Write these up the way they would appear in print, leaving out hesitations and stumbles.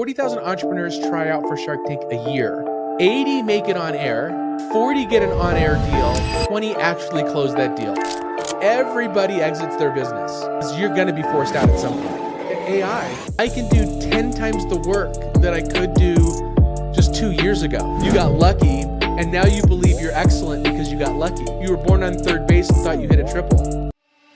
40,000 entrepreneurs try out for Shark Tank a year. 80 make it on air, 40 get an on-air deal, 20 actually close that deal. Everybody exits their business. You're going to be forced out at some point. I can do 10 times the work that I could do just 2 years ago. You got lucky, and now you believe you're excellent because you got lucky. You were born on third base and thought you hit a triple.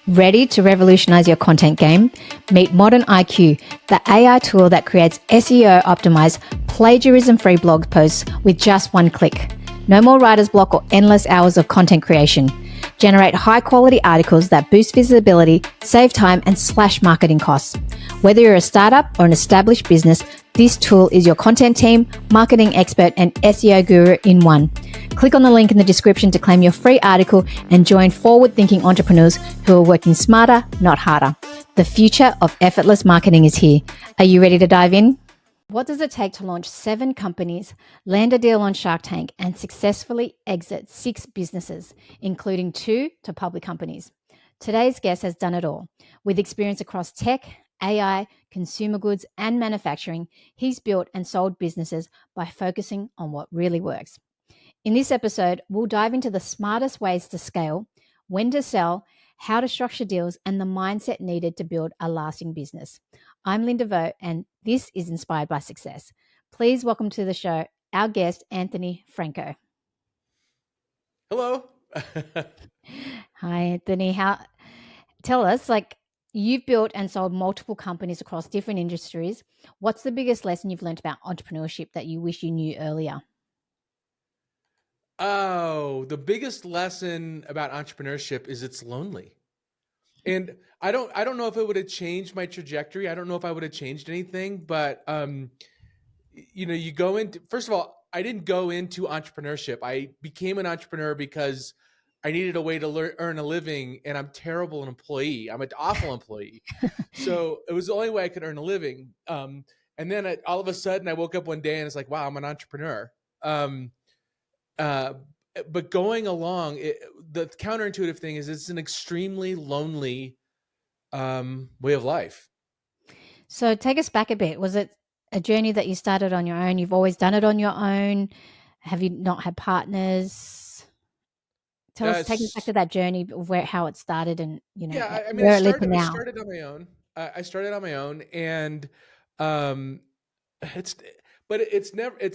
Ready to revolutionize your content game? Meet Modern IQ, the AI tool that creates SEO optimized, plagiarism-free blog posts with just one click. No more writer's block or endless hours of content creation. Generate high-quality articles that boost visibility, save time, and slash marketing costs. Whether you're a startup or an established business, this tool is your content team, marketing expert, and SEO guru in one. Click on the link in the description to claim your free article and join forward-thinking entrepreneurs who are working smarter, not harder. The future of effortless marketing is here. Are you ready to dive in? What does it take to launch 7 companies, land a deal on Shark Tank, and successfully exit 6 businesses, including 2 to public companies? Today's guest has done it all. With experience across tech, AI, consumer goods, and manufacturing, he's built and sold businesses by focusing on what really works. In this episode, we'll dive into the smartest ways to scale, when to sell, how to structure deals, and the mindset needed to build a lasting business. I'm Linda Vo, and this is Inspired by Success. Please welcome to the show our guest, Anthony Franco. Hello. Hi, Anthony. Tell us, you've built and sold multiple companies across different industries. What's the biggest lesson you've learned about entrepreneurship that you wish you knew earlier? Oh, the biggest lesson about entrepreneurship is it's lonely. And I don't know if it would have changed my trajectory. I don't know if I would have changed anything, but you go into, first of all, I didn't go into entrepreneurship. I became an entrepreneur because I needed a way to earn a living, and I'm terrible an employee. I'm an awful employee. So it was the only way I could earn a living. And then all of a sudden I woke up one day and it's like, wow, I'm an entrepreneur. But going along, the counterintuitive thing is it's an extremely lonely way of life. So take us back a bit. Was it a journey that you started on your own? You've always done it on your own? Have you not had partners? Take us back to that journey of how it started and, where it led to now. I started on my own. I started on my own, and it's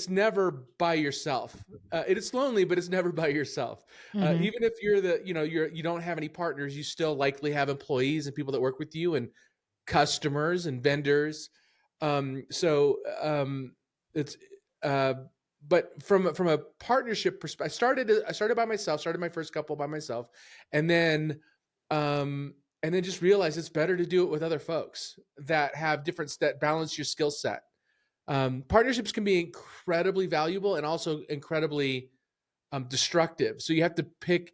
never by yourself. It's lonely, but it's never by yourself. Mm-hmm. Even if you don't have any partners, you still likely have employees and people that work with you and customers and vendors. But from a partnership perspective, I started by myself, started my first couple by myself, and then just realized it's better to do it with other folks that have that balance your skill set. Partnerships can be incredibly valuable and also incredibly destructive. So you have to pick.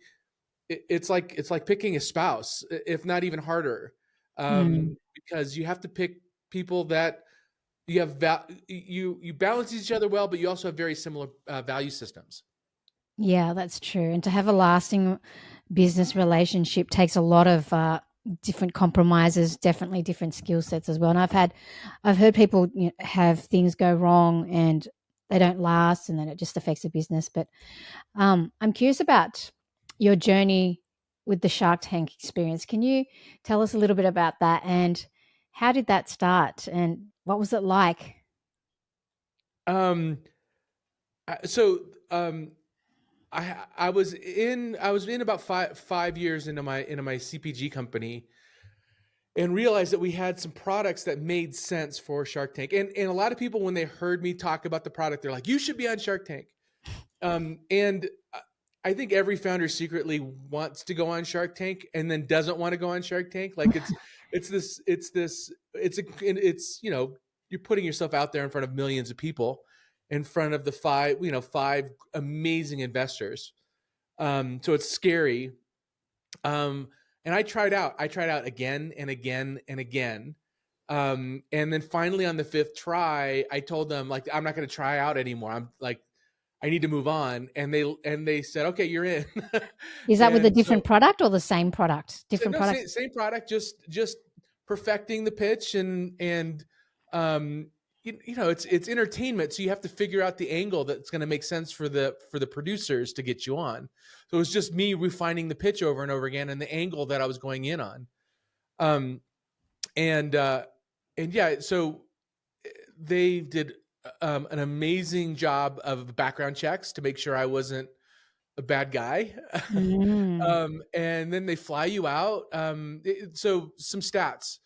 It's like picking a spouse, if not even harder, because you have to pick people that you have you balance each other well, but you also have very similar value systems. Yeah, that's true. And to have a lasting business relationship takes a lot of different compromises, definitely different skill sets as well. And I've heard people have things go wrong and they don't last, and then it just affects the business. But I'm curious about your journey with the Shark Tank experience. Can you tell us a little bit about that, and how did that start, and what was it like? I was in about five years into my CPG company, and realized that we had some products that made sense for Shark Tank. And a lot of people, when they heard me talk about the product, they're like, you should be on Shark Tank. And I think every founder secretly wants to go on Shark Tank and then doesn't want to go on Shark Tank. Like you're putting yourself out there in front of millions of people, in front of the five amazing investors. So it's scary. And I tried out again and again and again. And then finally on the 5th try, I told them, like, I'm not going to try out anymore. I'm like, I need to move on. And they said, okay, you're in. Is that with a different product or the same product? Same product, just perfecting the pitch and it's entertainment, so you have to figure out the angle that's going to make sense for the producers to get you on. So it was just me refining the pitch over and over again and the angle that I was going in on. Um, and yeah, so they did an amazing job of background checks to make sure I wasn't a bad guy. Mm. And then they fly you out. So some stats: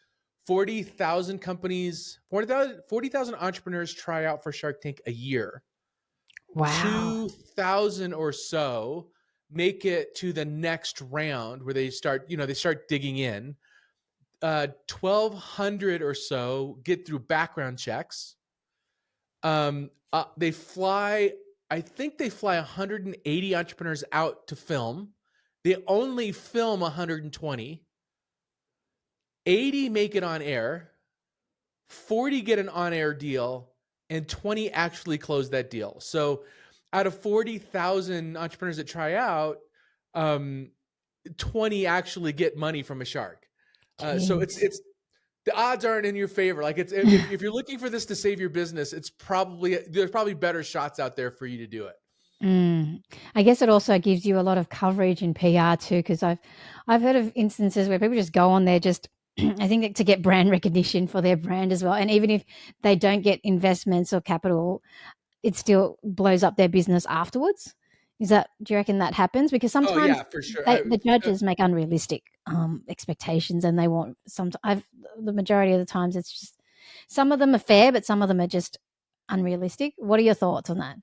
40,000 companies, 40,000 entrepreneurs try out for Shark Tank a year. Wow. 2,000 or so make it to the next round where they start digging in. 1,200 or so get through background checks. They fly, I think they fly 180 entrepreneurs out to film. They only film 120. 80 make it on air. 40 get an on-air deal, and 20 actually close that deal. So out of 40,000 entrepreneurs that try out, 20 actually get money from a shark. So it's the odds aren't in your favor. Like if you're looking for this to save your business, there's probably better shots out there for you to do it. I guess it also gives you a lot of coverage in PR too, because I've heard of instances where people just go on there just I think to get brand recognition for their brand as well, and even if they don't get investments or capital, it still blows up their business afterwards. Do you reckon that happens? Because Oh sometimes yeah, for sure. the judges make unrealistic expectations, and they want the majority of the times it's just some of them are fair, but some of them are just unrealistic. What are your thoughts on that?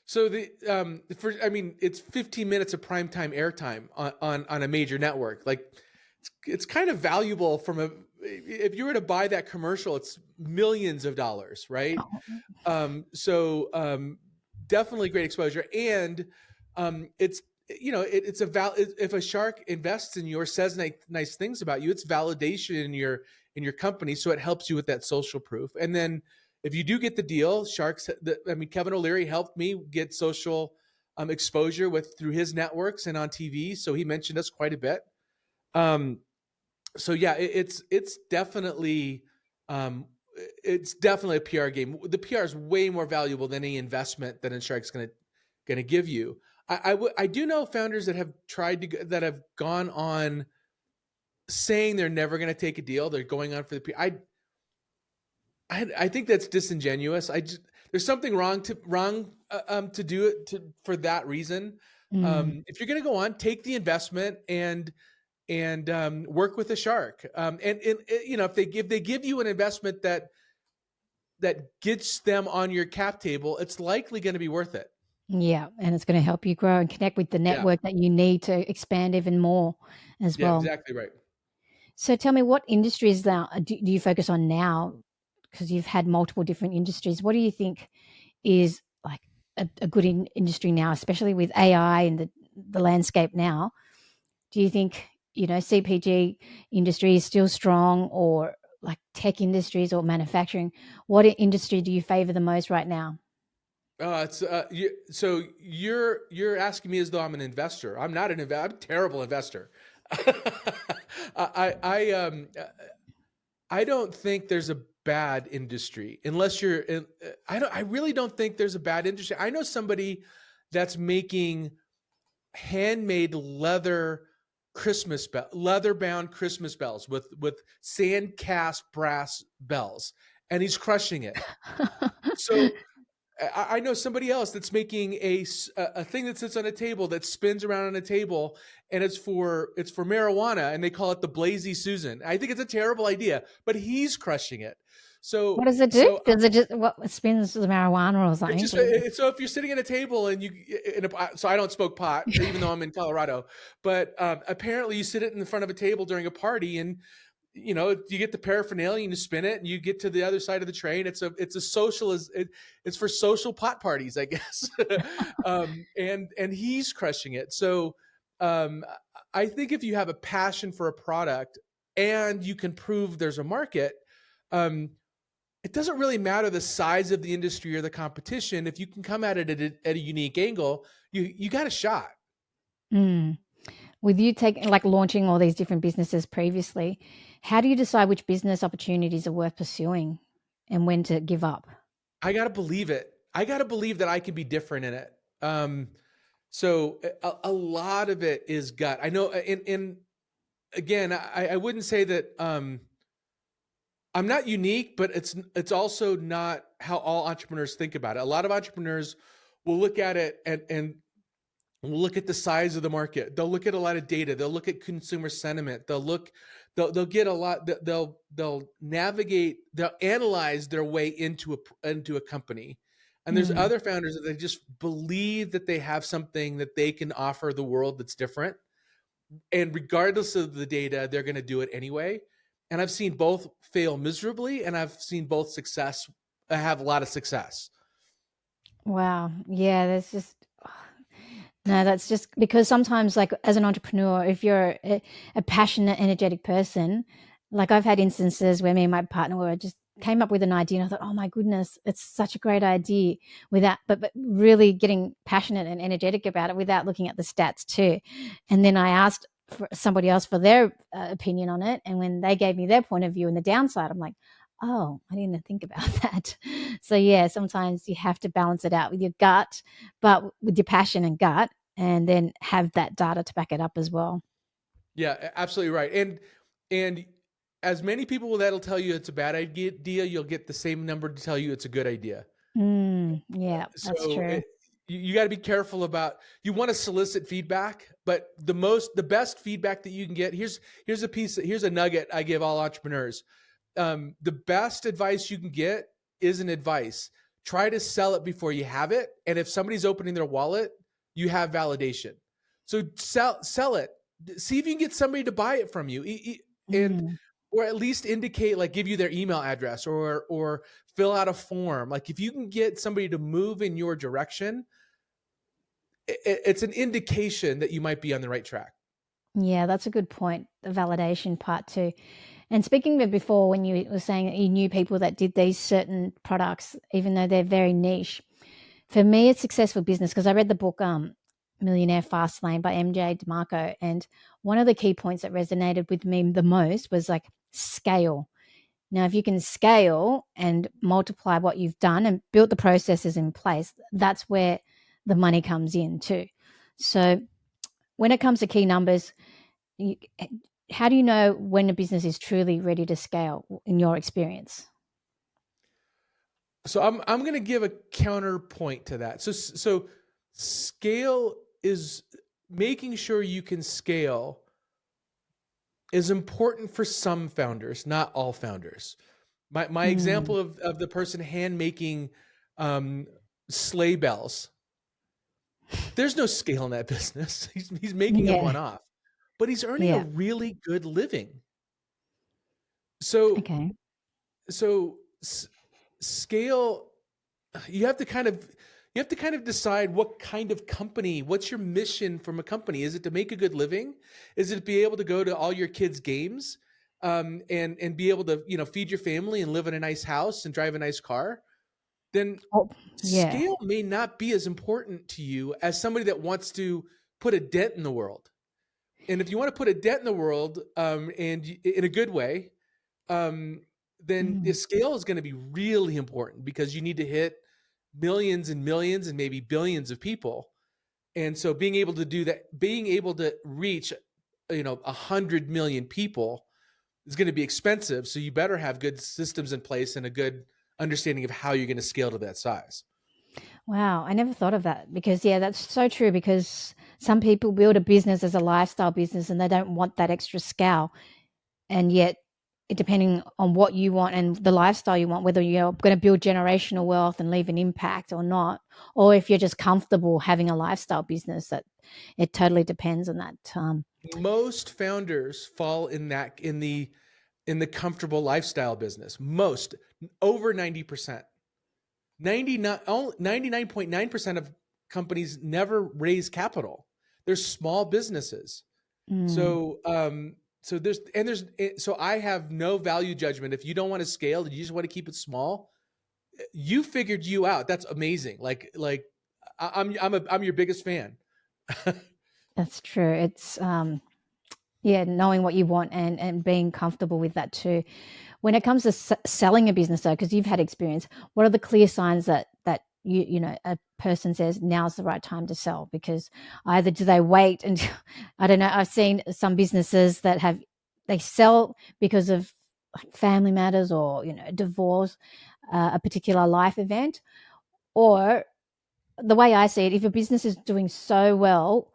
So it's 15 minutes of primetime airtime on a major network. Like it's kind of valuable if you were to buy that commercial, it's millions of dollars, right? Definitely great exposure. And it's, if a shark invests in you or says nice things about you, it's validation in your company. So it helps you with that social proof. And then if you do get the deal, Kevin O'Leary helped me get social exposure through his networks and on TV. So he mentioned us quite a bit. So yeah, it's definitely a PR game. The PR is way more valuable than any investment that a shark's going to give you. I do know founders that have that have gone on saying they're never going to take a deal. They're going on for the PR. I think that's disingenuous. There's something wrong to do it for that reason. If you're going to go on, take the investment and work with a shark. If they give you an investment that gets them on your cap table, it's likely going to be worth it. Yeah, and it's going to help you grow and connect with the network that you need to expand even more as well. Yeah, exactly right. So tell me, what industries do you focus on now? Because you've had multiple different industries. What do you think is like a good industry now, especially with AI and the landscape now? Do you think, CPG industry is still strong, or like tech industries or manufacturing? What industry do you favor the most right now? So you're asking me as though I'm an investor. I'm not an investor. I'm a terrible investor. I don't think there's a bad industry unless you're in. I really don't think there's a bad industry. I know somebody that's making handmade leather bound Christmas bells with sand cast brass bells, and he's crushing it. So I know somebody else that's making a thing that sits on a table that spins around on a table, and it's for marijuana, and they call it the Blazy Susan. I think it's a terrible idea, but he's crushing it. So what does it do? Does it just it spins the marijuana or something? So if you're sitting at a table and so I don't smoke pot, even though I'm in Colorado, but apparently you sit it in front of a table during a party, and you get the paraphernalia and you spin it and you get to the other side of the tray, and it's for social pot parties, I guess. And he's crushing it. So I think if you have a passion for a product and you can prove there's a market, it doesn't really matter the size of the industry or the competition. If you can come at it at a unique angle, you got a shot. With you launching all these different businesses previously, how do you decide which business opportunities are worth pursuing and when to give up? I gotta believe it. I gotta believe that I can be different in it. So a lot of it is gut. I know, and again, I wouldn't say that I'm not unique, but it's also not how all entrepreneurs think about it. A lot of entrepreneurs will look at it and will look at the size of the market. They'll look at a lot of data. They'll look at consumer sentiment. They'll get a lot. They'll navigate. They'll analyze their way into a company. And there's Mm. other founders that they just believe that they have something that they can offer the world that's different, and regardless of the data, they're going to do it anyway. And I've seen both fail miserably, and I've seen both success have a lot of success. Wow. Yeah, no, that's just because sometimes, like as an entrepreneur, if you're a passionate, energetic person, like I've had instances where me and my partner were just came up with an idea and I thought, oh my goodness, it's such a great idea without, but really getting passionate and energetic about it without looking at the stats too. And then I asked for somebody else for their opinion on it. And when they gave me their point of view and the downside, I'm like, oh, I didn't think about that. So yeah, sometimes you have to balance it out with your gut, but with your passion and gut, and then have that data to back it up as well. Yeah, absolutely right. And as many people that'll tell you it's a bad idea, you'll get the same number to tell you it's a good idea. Yeah, that's So true. you got to be careful about, you want to solicit feedback, but the best feedback that you can get, here's a nugget I give all entrepreneurs. The best advice you can get isn't advice. Try to sell it before you have it. And if somebody's opening their wallet, you have validation. So sell it. See if you can get somebody to buy it from you. And Mm. or at least indicate, like, give you their email address, or fill out a form. Like, if you can get somebody to move in your direction, it's an indication that you might be on the right track. Yeah, that's a good point. The validation part too. And speaking of before, when you were saying that you knew people that did these certain products, even though they're very niche, for me, it's successful business because I read the book Millionaire Fastlane by MJ DeMarco. And one of the key points that resonated with me the most was like scale. Now, if you can scale and multiply what you've done and built the processes in place, that's where the money comes in too. So when it comes to key numbers, you, how do you know when a business is truly ready to scale in your experience? So I'm going to give a counterpoint to that. So scale is, making sure you can scale is important for some founders, not all founders. My Mm, example of the person hand making um, sleigh bells, there's no scale in that business. He's making them yeah. one off, but he's earning a Yeah. really good living. So Okay. so scale, you have to kind of decide what kind of company, what's your mission from a company. Is it to make a good living? Is it to be able to go to all your kids games, and be able to, feed your family and live in a nice house and drive a nice car? Then Oh, yeah. scale may not be as important to you as somebody that wants to put a dent in the world. And if you want to put a dent in the world, and in a good way, um, then the Mm, scale is going to be really important, because you need to hit millions and millions and maybe billions of people. And so being able to do that, being able to reach, 100 million people is going to be expensive. So you better have good systems in place and a good understanding of how you're going to scale to that size. wow. I never thought of that because, yeah, that's so true because some people build a business as a lifestyle business and they don't want that extra scale. And yet, depending on what you want and the lifestyle you want, whether you're going to build generational wealth and leave an impact or not, or if you're just comfortable having a lifestyle business, that it totally depends on that. Most founders fall in the comfortable lifestyle business. Most, over 90%. 99.9% of companies never raise capital. They're small businesses. Mm, So I have no value judgment. If you don't want to scale and you just want to keep it small, you figured you out. That's amazing. Like I'm your biggest fan. that's true. It's yeah, knowing what you want and being comfortable with that too. when it comes to selling a business, though, because you've had experience, what are the clear signs that you know a person says now's the right time to sell? Because either do they wait until I don't know. I've seen some businesses that they sell because of family matters or divorce, a particular life event, or the way I see it, if a business is doing so well,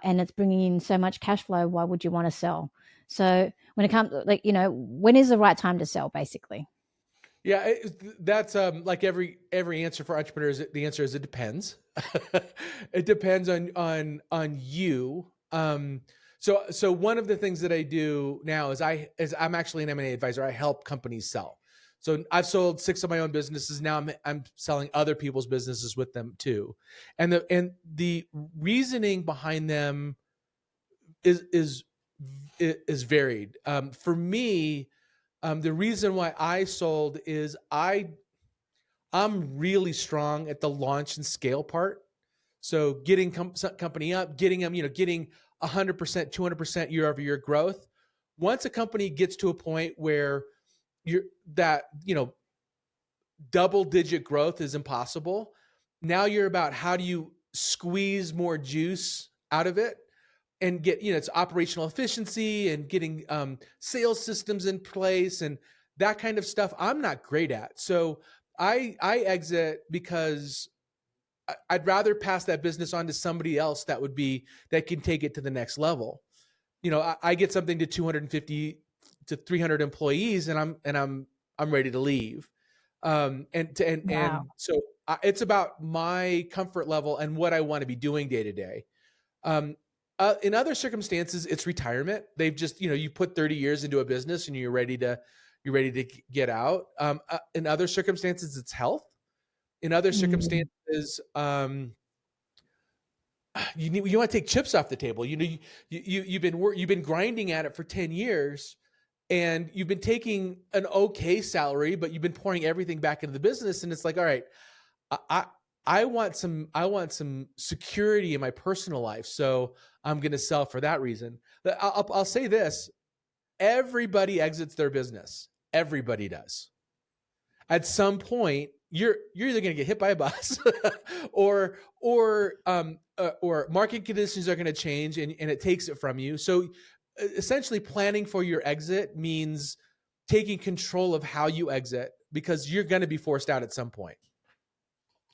and it's bringing in so much cash flow, why would you want to sell? So when it comes, when is the right time to sell, basically? Yeah, that's like every answer for entrepreneurs. The answer is it depends. It depends on you. So one of the things that I do now is I'm actually an M&A advisor. I help companies sell. So I've sold 6 of my own businesses. Now I'm selling other people's businesses with them too, and the reasoning behind them is is varied. For me, the reason why I sold is I'm really strong at the launch and scale part. So getting company up, getting them, getting 100%, 200% year over year growth. Once a company gets to a point where you're that, double digit growth is impossible. Now you're about how do you squeeze more juice out of it and get, it's operational efficiency and getting sales systems in place and that kind of stuff I'm not great at. So I exit because I'd rather pass that business on to somebody else that can take it to the next level. I get something to 250 to 300 employees and I'm ready to leave. And Wow. so it's about my comfort level and what I want to be doing day to day. In other circumstances, it's retirement. They've just, you put 30 years into a business and you're ready to get out. In other circumstances, it's health. In other Mm. circumstances, you want to take chips off the table. You've been grinding at it for 10 years and you've been taking an okay salary, but you've been pouring everything back into the business. And it's like, all right, I, I want some security in my personal life. So I'm going to sell for that reason. I'll say this. Everybody exits their business. Everybody does. At some point, you're either going to get hit by a bus or market conditions are going to change and it takes it from you. So essentially planning for your exit means taking control of how you exit because you're going to be forced out at some point.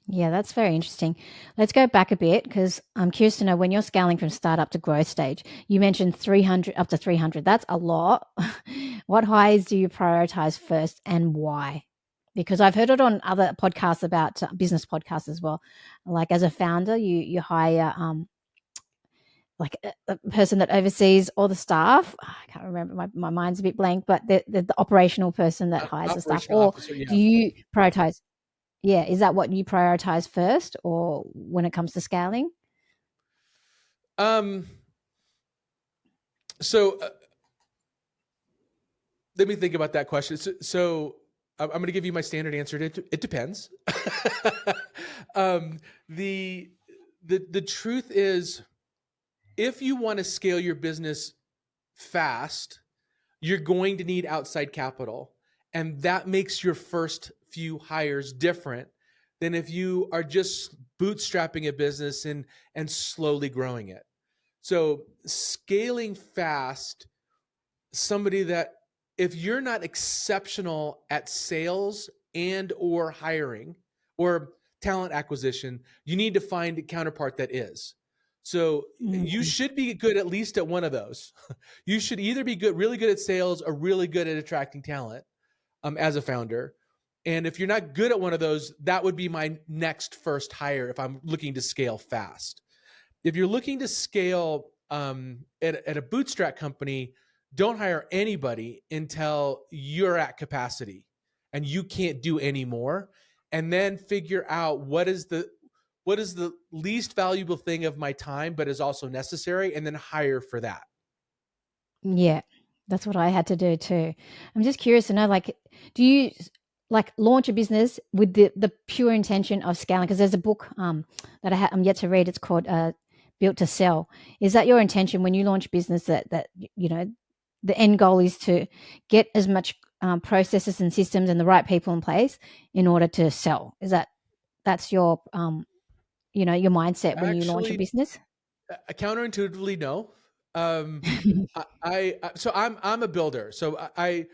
Yeah, that's very interesting. Let's go back a bit because I'm curious to know when you're scaling from startup to growth stage, you mentioned 300 up to 300. That's a lot. What hires do you prioritize first and why? Because I've heard it on other podcasts about business podcasts as well. Like as a founder, you hire like a person that oversees all the staff. I can't remember. My mind's a bit blank, but the operational person that hires the staff. Operational Or officer, yeah. do you prioritize? Yeah, is that what you prioritize first, or when it comes to scaling? Um. So let me think about that question. So I'm going to give you my standard answer. It depends. um, the the truth is, if you want to scale your business fast, you're going to need outside capital, and that makes your first few hires different than if you are just bootstrapping a business and slowly growing it. So scaling fast, somebody that if you're not exceptional at sales and or hiring or talent acquisition, you need to find a counterpart that is. So you Mm. should be good at least at one of those. You should either be really good at sales or really good at attracting talent as a founder. And if you're not good at one of those, that would be my next first hire if I'm looking to scale fast. If you're looking to scale at a bootstrap company, don't hire anybody until you're at capacity and you can't do any more. And then figure out what is the least valuable thing of my time, but is also necessary, and then hire for that. Yeah, that's what I had to do too. I'm just curious to know, like, do you like launch a business with the pure intention of scaling? Because there's a book that I'm yet to read. It's called Built to Sell. Is that your intention when you launch business that the end goal is to get as much processes and systems and the right people in place in order to sell. That's your your mindset when you launch a Actually, business? counterintuitively, no. Um, so I'm a builder. So I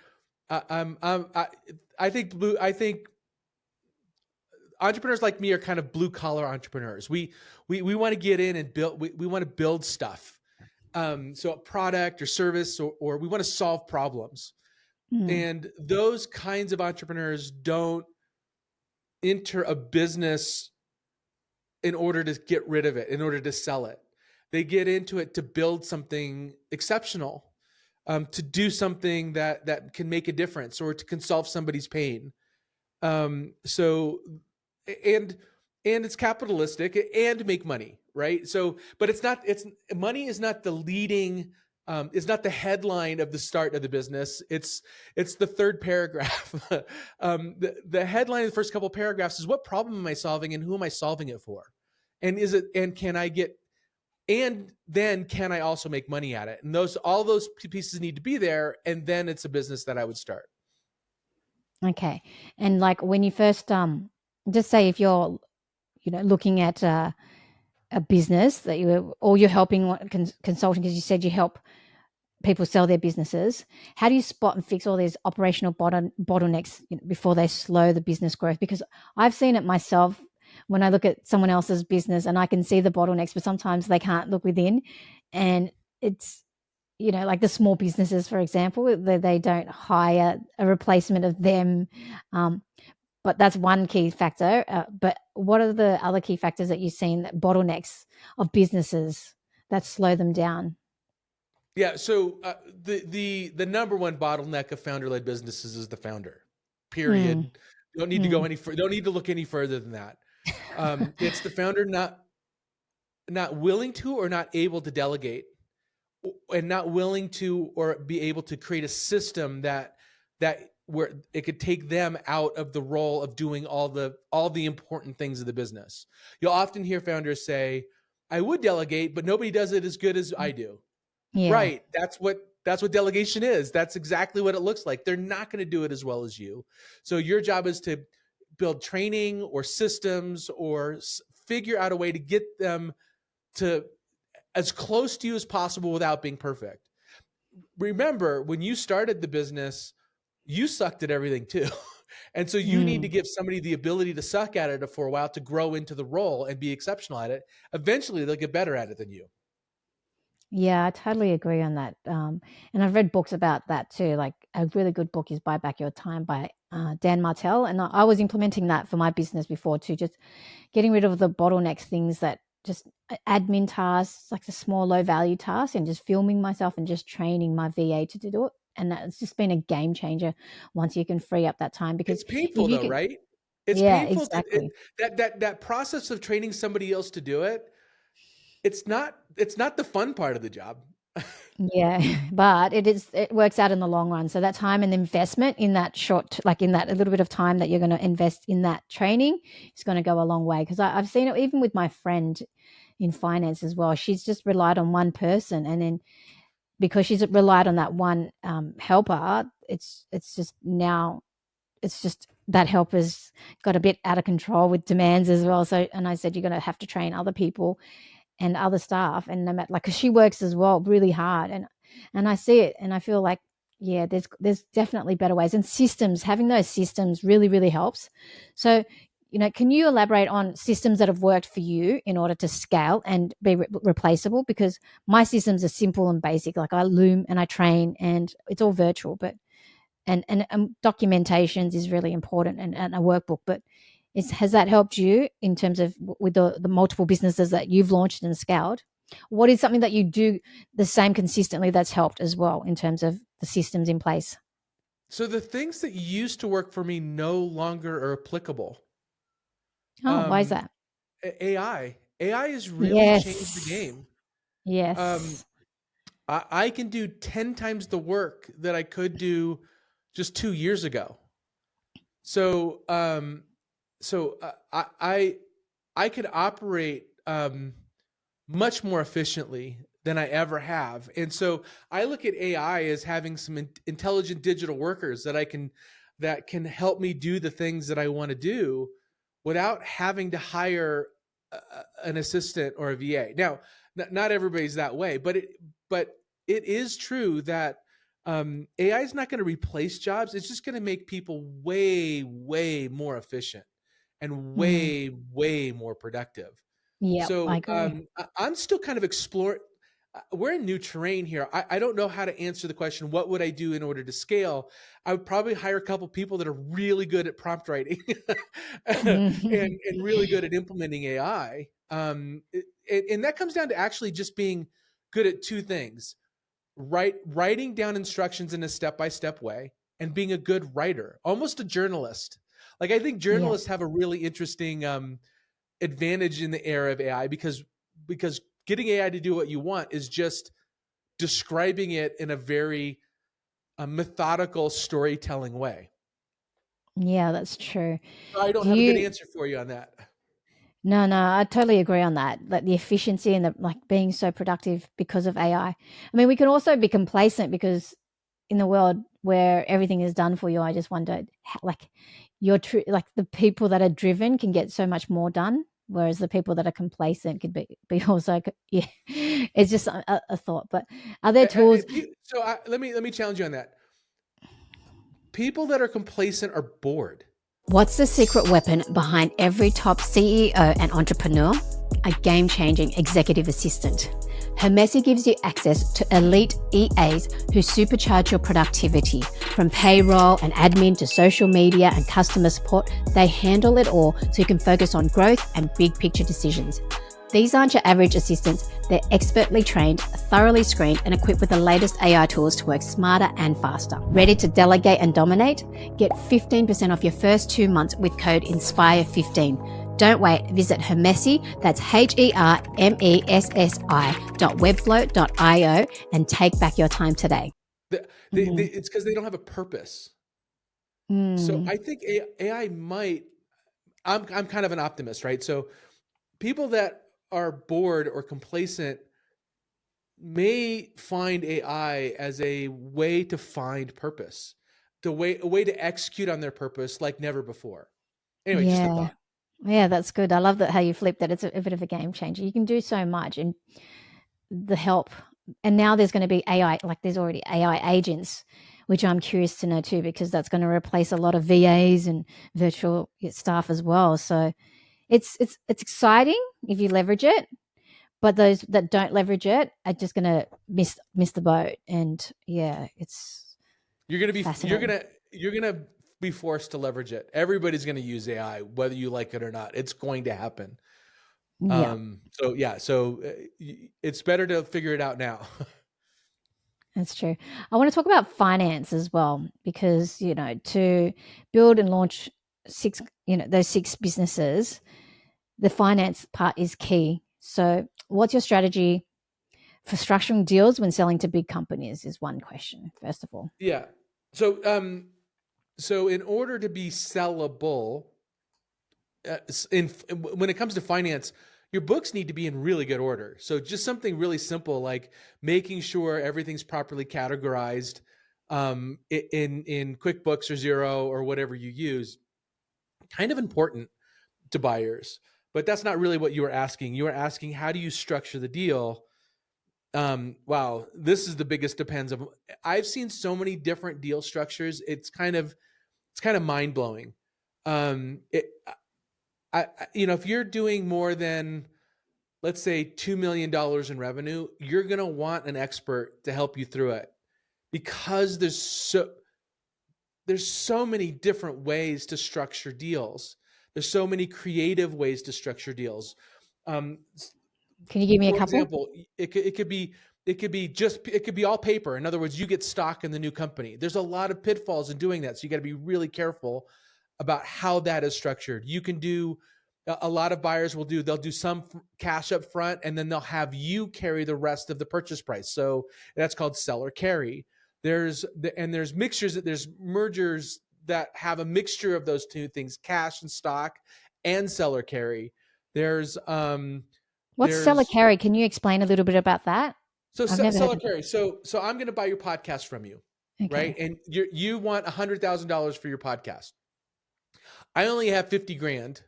think entrepreneurs like me are kind of blue collar entrepreneurs. We want to get in and build. We want to build stuff. So a product or service, or we want to solve problems. Mm, And those kinds of entrepreneurs don't enter a business in order to get rid of it, in order to sell it. They get into it to build something exceptional, to do something that can make a difference, or to can solve somebody's pain. So, and it's capitalistic and make money, right? So, but it's money is not the leading. Is not the headline of the start of the business. It's the third paragraph. The headline of the first couple of paragraphs is, what problem am I solving and who am I solving it for? And is it, and can I get, and then can I also make money at it? And all those pieces need to be there. And then it's a business that I would start. okay. And like when you first just say if you're looking at a business that you're helping consulting, because you said you help people sell their businesses. How do you spot and fix all these operational bottlenecks before they slow the business growth? Because I've seen it myself when I look at someone else's business and I can see the bottlenecks, but sometimes they can't look within. And it's, like the small businesses, for example, they don't hire a replacement of them. Um, but that's one key factor. But what are the other key factors that you've seen, that bottlenecks of businesses that slow them down? Yeah. So the number one bottleneck of founder led businesses is the founder. Mm, Period. Don't need to go mm, any. Don't need to look any further than that. It's the founder not willing to or not able to delegate, and not willing to or be able to create a system that where it could take them out of the role of doing all the important things of the business. You'll often hear founders say, "I would delegate, but nobody does it as good as I do." yeah. Right. That's what delegation is. That's exactly what it looks like. They're not going to do it as well as you. So your job is to build training or systems, or figure out a way to get them to as close to you as possible without being perfect. Remember, when you started the business, you sucked at everything too. And so you need to Mm. give somebody the ability to suck at it for a while, to grow into the role and be exceptional at it. Eventually, they'll get better at it than you. Yeah, I totally agree on that. And I've read books about that too. Like a really good book is Buy Back Your Time by Dan Martell. And I was implementing that for my business before too, just getting rid of the bottlenecks, things that just admin tasks, like the small, low value tasks, and just filming myself and just training my VA to do it. And it's just been a game changer once you can free up that time. Because It's painful if you though, can, right? It's yeah, painful to exactly. that process of training somebody else to do it. It's not the fun part of the job. Yeah, but it works out in the long run. So that time and investment in that like in that a little bit of time that you're going to invest in that training is going to go a long way. Because I've seen it even with my friend in finance as well. She's just relied on one person, and then because she's relied on that one helper, it's just now it's just that helper's got a bit out of control with demands as well. So, and I said you're going to have to train other people and other staff, and no matter, like, because she works as well really hard, and I see it and I feel like, yeah, there's definitely better ways, and systems, having those systems really helps. So, can you elaborate on systems that have worked for you in order to scale and be replaceable? Because my systems are simple and basic, like I loom and I train and it's all virtual, but and documentations is really important, and a workbook. But has that helped you in terms of with the multiple businesses that you've launched and scaled? What is something that you do the same consistently that's helped as well in terms of the systems in place? So the things that used to work for me no longer are applicable. Oh, why is Um, that? AI has really changed the Yes. game. Um, Yes. I can do 10 times the work that I could do just 2 years ago. So, I could operate much more efficiently than I ever have. And so I look at AI as having some intelligent digital workers that can help me do the things that I want to do without having to hire an assistant or a VA. Now, not everybody's that way, but it is true that AI is not going to replace jobs. It's just going to make people way, way more efficient and Mm. way, way more productive. Yep, I So agree. I'm still kind of exploring. We're in new terrain here. I don't know how to answer the question, what would I do in order to scale? I would probably hire a couple people that are really good at prompt writing and really good at implementing AI. And that comes down to actually just being good at two things: writing down instructions in a step-by-step way and being a good writer, almost a journalist. Like I think Yeah. journalists have a really interesting advantage in the era of AI because getting AI to do what you want is just describing it in a very methodical storytelling way. Yeah, that's true. I don't Do have a good you answer for you on that. No, no, I totally agree on that. Like the efficiency and the like being so productive because of AI. I mean, we can also be complacent because in the world where everything is done for you, I just wonder how, like like the people that are driven can get so much more done, whereas the people that are complacent could be also yeah. It's just a thought. But are there tools? So let me challenge you on that. People that are complacent are bored. What's the secret weapon behind every top CEO and entrepreneur? A game changing executive assistant. Hermesi gives you access to elite EAs who supercharge your productivity. From payroll and admin to social media and customer support, they handle it all so you can focus on growth and big picture decisions. These aren't your average assistants. They're expertly trained, thoroughly screened, and equipped with the latest AI tools to work smarter and faster. Ready to delegate and dominate? Get 15% off your first 2 months with code INSPIRE15. Don't wait. Visit Hermesi, that's HERMESSI.webflow.io and take back your time today. It's because they don't have a purpose. So Mm. I think AI might. I'm kind of an optimist, right? So people that are bored or complacent may find AI as a way to find purpose, a way to execute on their purpose like never before. Anyway, just a Yeah. thought. Yeah, that's good. I love that how you flipped it. It's a bit of a game changer. You can do so much and the help. And now there's going to be AI, like there's already AI agents, which I'm curious to know too, because that's going to replace a lot of VAs and virtual staff as well. So it's exciting if you leverage it, but those that don't leverage it are just going to miss the boat. And yeah, it's fascinating. You're gonna be forced to leverage it. Everybody's gonna use AI, whether you like it or not. It's going to happen. Yeah. So yeah, so it's better to figure it out now. That's true. I want to talk about finance as well because, to build and launch those six businesses, the finance part is key. So, what's your strategy for structuring deals when selling to big companies is one question, first of all. Yeah. So so in order to be sellable, in when it comes to finance, your books need to be in really good order. So just something really simple like making sure everything's properly categorized in QuickBooks or Zero or whatever you use, kind of important to buyers. But that's not really what you were asking. You were asking, how do you structure the deal? Wow, this is the biggest depends of. I've seen so many different deal structures. It's kind of mind blowing. It, if you're doing more than, let's say, $2 million in revenue, you're gonna want an expert to help you through it because there's so many different ways to structure deals. There's so many creative ways to structure deals. Um, Can you give me a for couple? example, it could be all paper. In other words, you get stock in the new company. There's a lot of pitfalls in doing that, so you got to be really careful about how that is structured. You can do a lot of buyers they'll do some cash up front and then they'll have you carry the rest of the purchase price. So that's called seller carry. There's mixtures, there's mergers that have a mixture of those two things, cash and stock and seller carry. There's What's seller there's carry? Can you explain a little bit about that? So I've never heard seller of it. carry. So I'm going to buy your podcast from you, right? Okay. And you want $100,000 for your podcast. I only have 50 grand.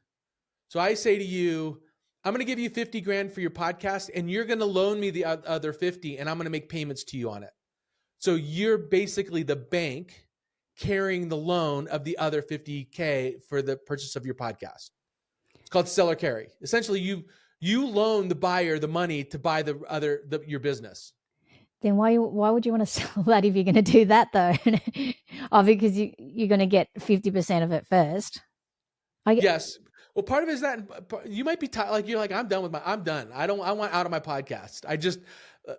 So I say to you, I'm going to give you 50 grand for your podcast, and you're going to loan me the other 50, and I'm going to make payments to you on it. So you're basically the bank carrying the loan of the other 50K for the purchase of your podcast. It's called seller carry. Essentially, you loan the buyer the money to buy your business. Then why would you want to sell that if you're going to do that though? Oh, because you're going to get 50% of it first. Yes. Well, part of it is that you might be tired. Like you're like, I'm done. I want out of my podcast. Uh,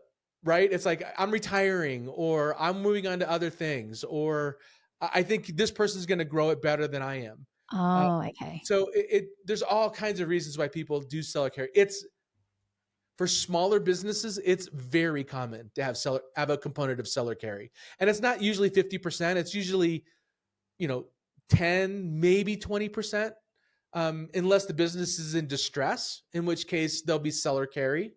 right. It's like I'm retiring or I'm moving on to other things, or I think this person's going to grow it better than I am. Uh, Oh, okay. so there's all kinds of reasons why people do seller carry. It's for smaller businesses, it's very common to have a component of seller carry. And it's not usually 50%. It's usually, 10, maybe 20%. Unless the business is in distress, in which case there'll be seller carry.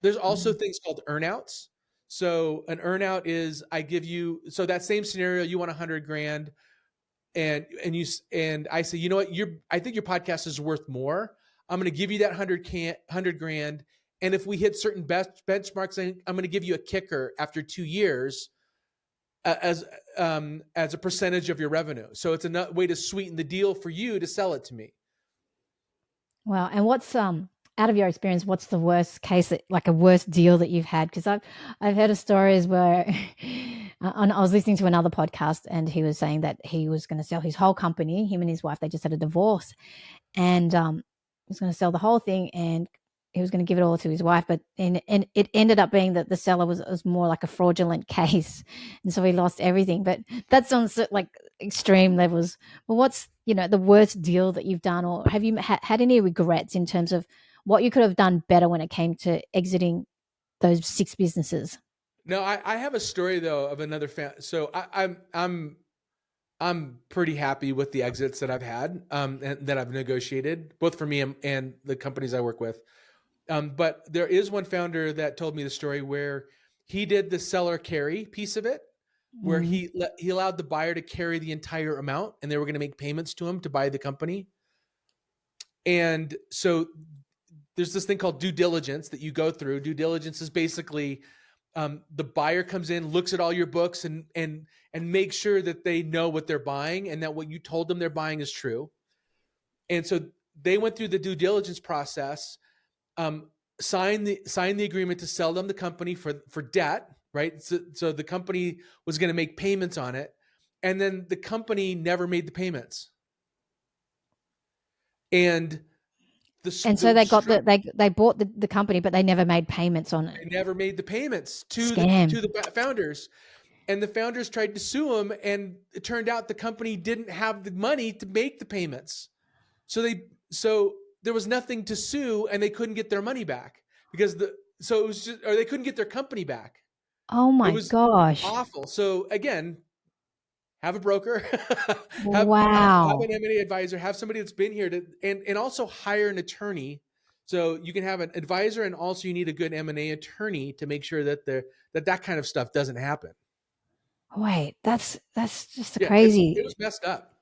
There's also things called earnouts. So an earnout is I give you, so that same scenario, you want 100 grand, and I say, you know what, I think your podcast is worth more. I'm going to give you that 100 grand, and if we hit certain benchmarks, I'm going to give you a kicker after 2 years as a percentage of your revenue. So it's a way to sweeten the deal for you to sell it to me. Wow. And what's out of your experience, what's the worst case like a worst deal that you've had? Because I've heard of stories where I was listening to another podcast and he was saying that he was going to sell his whole company. Him and his wife, they just had a divorce, and he was going to sell the whole thing, and he was going to give it all to his wife, but and it ended up being that the seller was more like a fraudulent case, and so he lost everything. But that's on like extreme levels. But what's the worst deal that you've done, or have you had any regrets in terms of what you could have done better when it came to exiting those 6 businesses? No, I have a story though of another So I'm pretty happy with the exits that I've had, and that I've negotiated, both for me and the companies I work with. But there is one founder that told me the story where he did the seller carry piece of it, where Mm. he allowed the buyer to carry the entire amount, and they were going to make payments to him to buy the company. And so there's this thing called due diligence that you go through. Due diligence is basically the buyer comes in, looks at all your books, and makes sure that they know what they're buying and that what you told them they're buying is true. And so they went through the due diligence process, signed the agreement to sell them the company for debt, right? So the company was going to make payments on it, and then the company never made the payments. And And so they got they bought the company, but they never made payments on it. they never made the payments to Scam. the founders. And the founders tried to sue them, and it turned out the company didn't have the money to make the payments. So there was nothing to sue, and they couldn't get their money back because they couldn't get their company back. Oh It my was gosh. awful. So again, have a broker, have Wow. an M&A advisor, have somebody that's been here and also hire an attorney. So you can have an advisor, and also you need a good M&A attorney to make sure that that kind of stuff doesn't happen. Wait, that's just Yeah, it crazy. was messed up.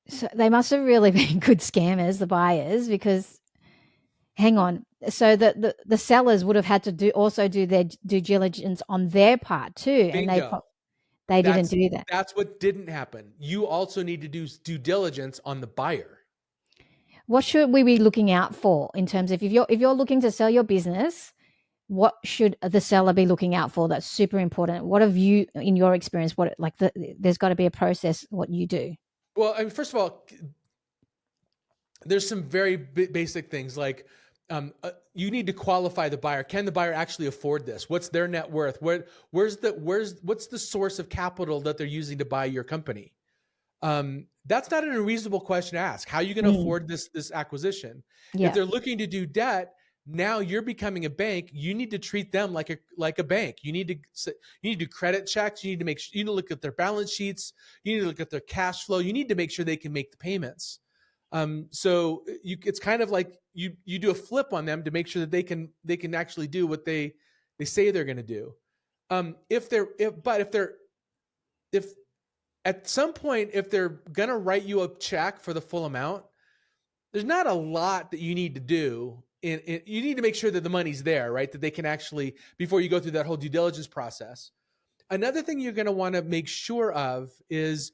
So they must have really been good scammers, the buyers, because hang on. So the sellers would have had to do their due diligence on their part too, and Bingo. they didn't That's do that. that's what didn't happen. You also need to do due diligence on the buyer. What should we be looking out for in terms of if you're looking to sell your business? What should the seller be looking out for? That's super important. What have you, in your experience, there's got to be a process, what you do. Well, I mean, first of all, there's some very basic things like you need to qualify the buyer. Can the buyer actually afford this? What's their net worth? What's the source of capital that they're using to buy your company? That's not an unreasonable question to ask. How are you going to afford this acquisition? If Yeah. they're looking to do debt, now you're becoming a bank. You need to treat them like a bank. You need to do credit checks. You need to look at their balance sheets. You need to look at their cash flow. You need to make sure they can make the payments. It's kind of like you do a flip on them to make sure that they can actually do what they they say they're going to do. If at some point, if they're going to write you a check for the full amount, there's not a lot that you need to do. You need to make sure that the money's there, right? That they can actually, before you go through that whole due diligence process. Another thing you're going to want to make sure of is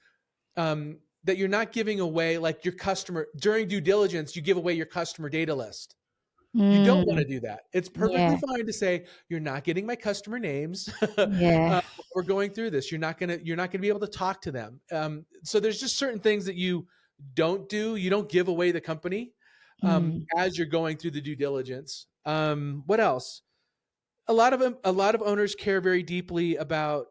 that you're not giving away, like, your customer during due diligence. You give away your customer data list. You don't want to Mm, do that. It's perfectly yeah. fine to say, you're not getting my customer names. Yeah. We're going through this. You're not gonna be able to talk to them. So there's just certain things that you don't do. You don't give away the company Mm, as you're going through the due diligence. What else? A lot of owners care very deeply about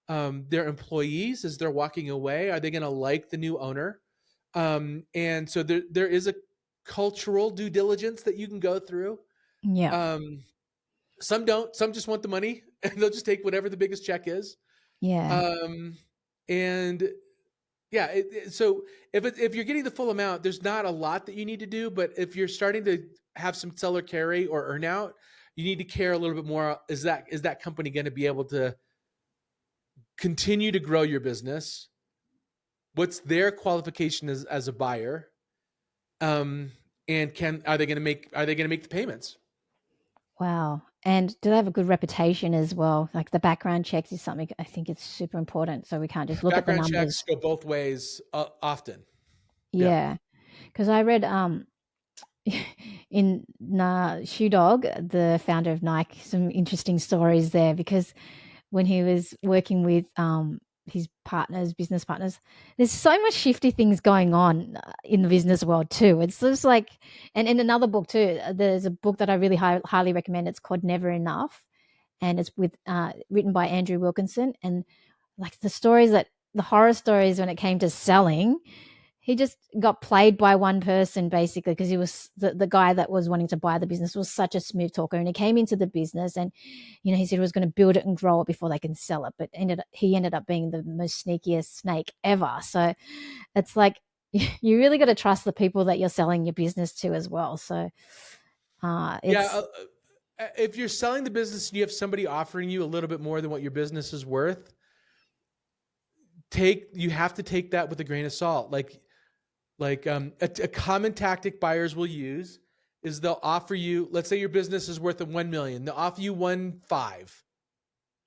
their employees as they're walking away. Are they going to like the new owner? And so there is a cultural due diligence that you can go through. yeah. Um, some don't. Some just want the money, and they'll just take whatever the biggest check is. Yeah. Um, and yeah, so if you're getting the full amount, there's not a lot that you need to do. But if you're starting to have some seller carry or earn out, you need to care a little bit more. Is that company going to be able to continue to grow your business? What's their qualification as a buyer? Um, and are they going to make the payments? Wow. And do they have a good reputation as well? Like the background checks is something I think it's super important. So we can't just look at the Background checks numbers. go both ways often. Yeah. Yeah. Because I read in Shoe Dog, the founder of Nike, some interesting stories there because when he was working with his partners, business partners, there's so much shifty things going on in the business world too. It's just like, and in another book too, there's a book that I really highly recommend. It's called Never Enough, and it's with written by Andrew Wilkinson. And like the horror stories when it came to selling, he just got played by one person basically because he was the guy that was wanting to buy the business was such a smooth talker, and he came into the business and he said he was going to build it and grow it before they can sell it, but he ended up being the most sneakiest snake ever. So it's like you really got to trust the people that you're selling your business to as well. So Yeah. it's If you're selling the business and you have somebody offering you a little bit more than what your business is worth, you have to take that with a grain of salt. A common tactic buyers will use is they'll offer you, let's say your business is worth 1 million. They'll offer you 1.5,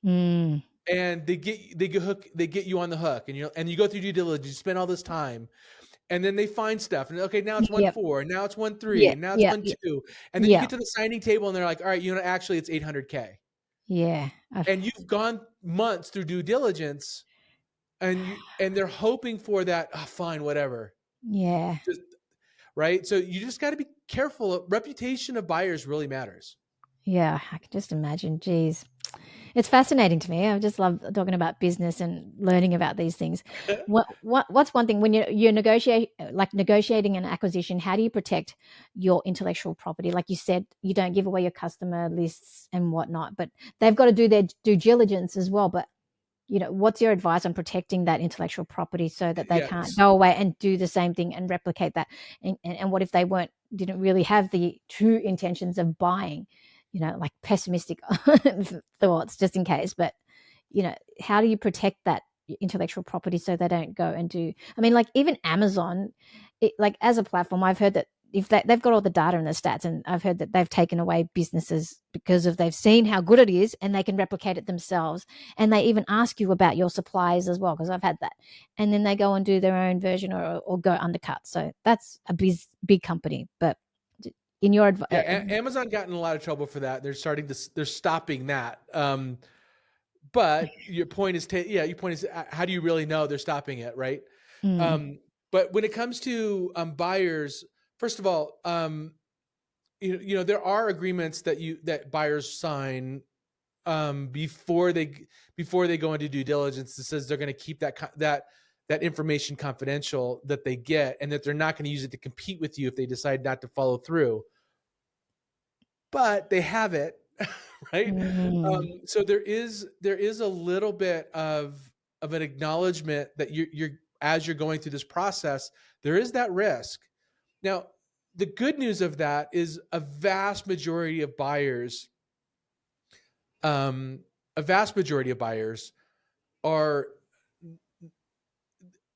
mm, and they get you on the hook, and you go through due diligence, you spend all this time, and then they find stuff, and okay, now it's yep, 1.4, and now it's 1.3, yeah, and now it's yeah, 1.2, and then you yeah, get to the signing table, and they're like, all right, actually it's 800K, yeah, and you've gone months through due diligence, and they're hoping for that. Oh, fine, whatever. yeah. Just right. So you just got to be careful. Reputation of buyers really matters. Yeah, I can just imagine. Geez. It's fascinating to me. I just love talking about business and learning about these things. What's one thing when you're negotiating an acquisition, how do you protect your intellectual property? Like you said, you don't give away your customer lists and whatnot, but they've got to do their due diligence as well. But what's your advice on protecting that intellectual property so that they can't Yes. go away and do the same thing and replicate that? And what if they didn't really have the true intentions of buying? Like pessimistic thoughts just in case. But, how do you protect that intellectual property so they don't go and do, I mean, like even Amazon, like as a platform, I've heard that if they've got all the data and the stats, and I've heard that they've taken away businesses because they've seen how good it is and they can replicate it themselves. And they even ask you about your suppliers as well, because I've had that. And then they go and do their own version or go undercut. So that's a big company. But in your Yeah. Amazon got in a lot of trouble for that. They're stopping that. But your point is, how do you really know they're stopping it, right? mm, But when it comes to buyers, first of all, there are agreements that buyers sign before they go into due diligence that says they're going to keep that information confidential that they get, and that they're not going to use it to compete with you if they decide not to follow through. But they have it, right? mm, So there is a little bit of an acknowledgement that you're as you're going through this process, there is that risk. Now, the good news of that is a vast majority of buyers a vast majority of buyers are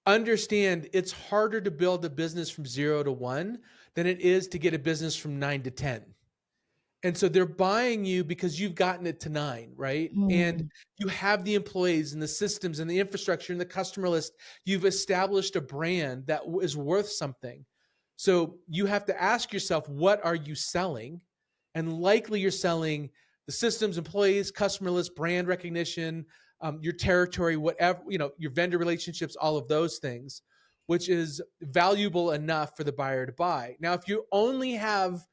understand it's harder to build a business from 0 to 1 than it is to get a business from 9 to 10. And so they're buying you because you've gotten it to 9, right? And Mm. you have the employees and the systems and the infrastructure and the customer list. You've established a brand that is worth something. So you have to ask yourself, what are you selling? And likely you're selling the systems, employees, customer list, brand recognition, your territory, whatever, your vendor relationships, all of those things, which is valuable enough for the buyer to buy. Now, if you only have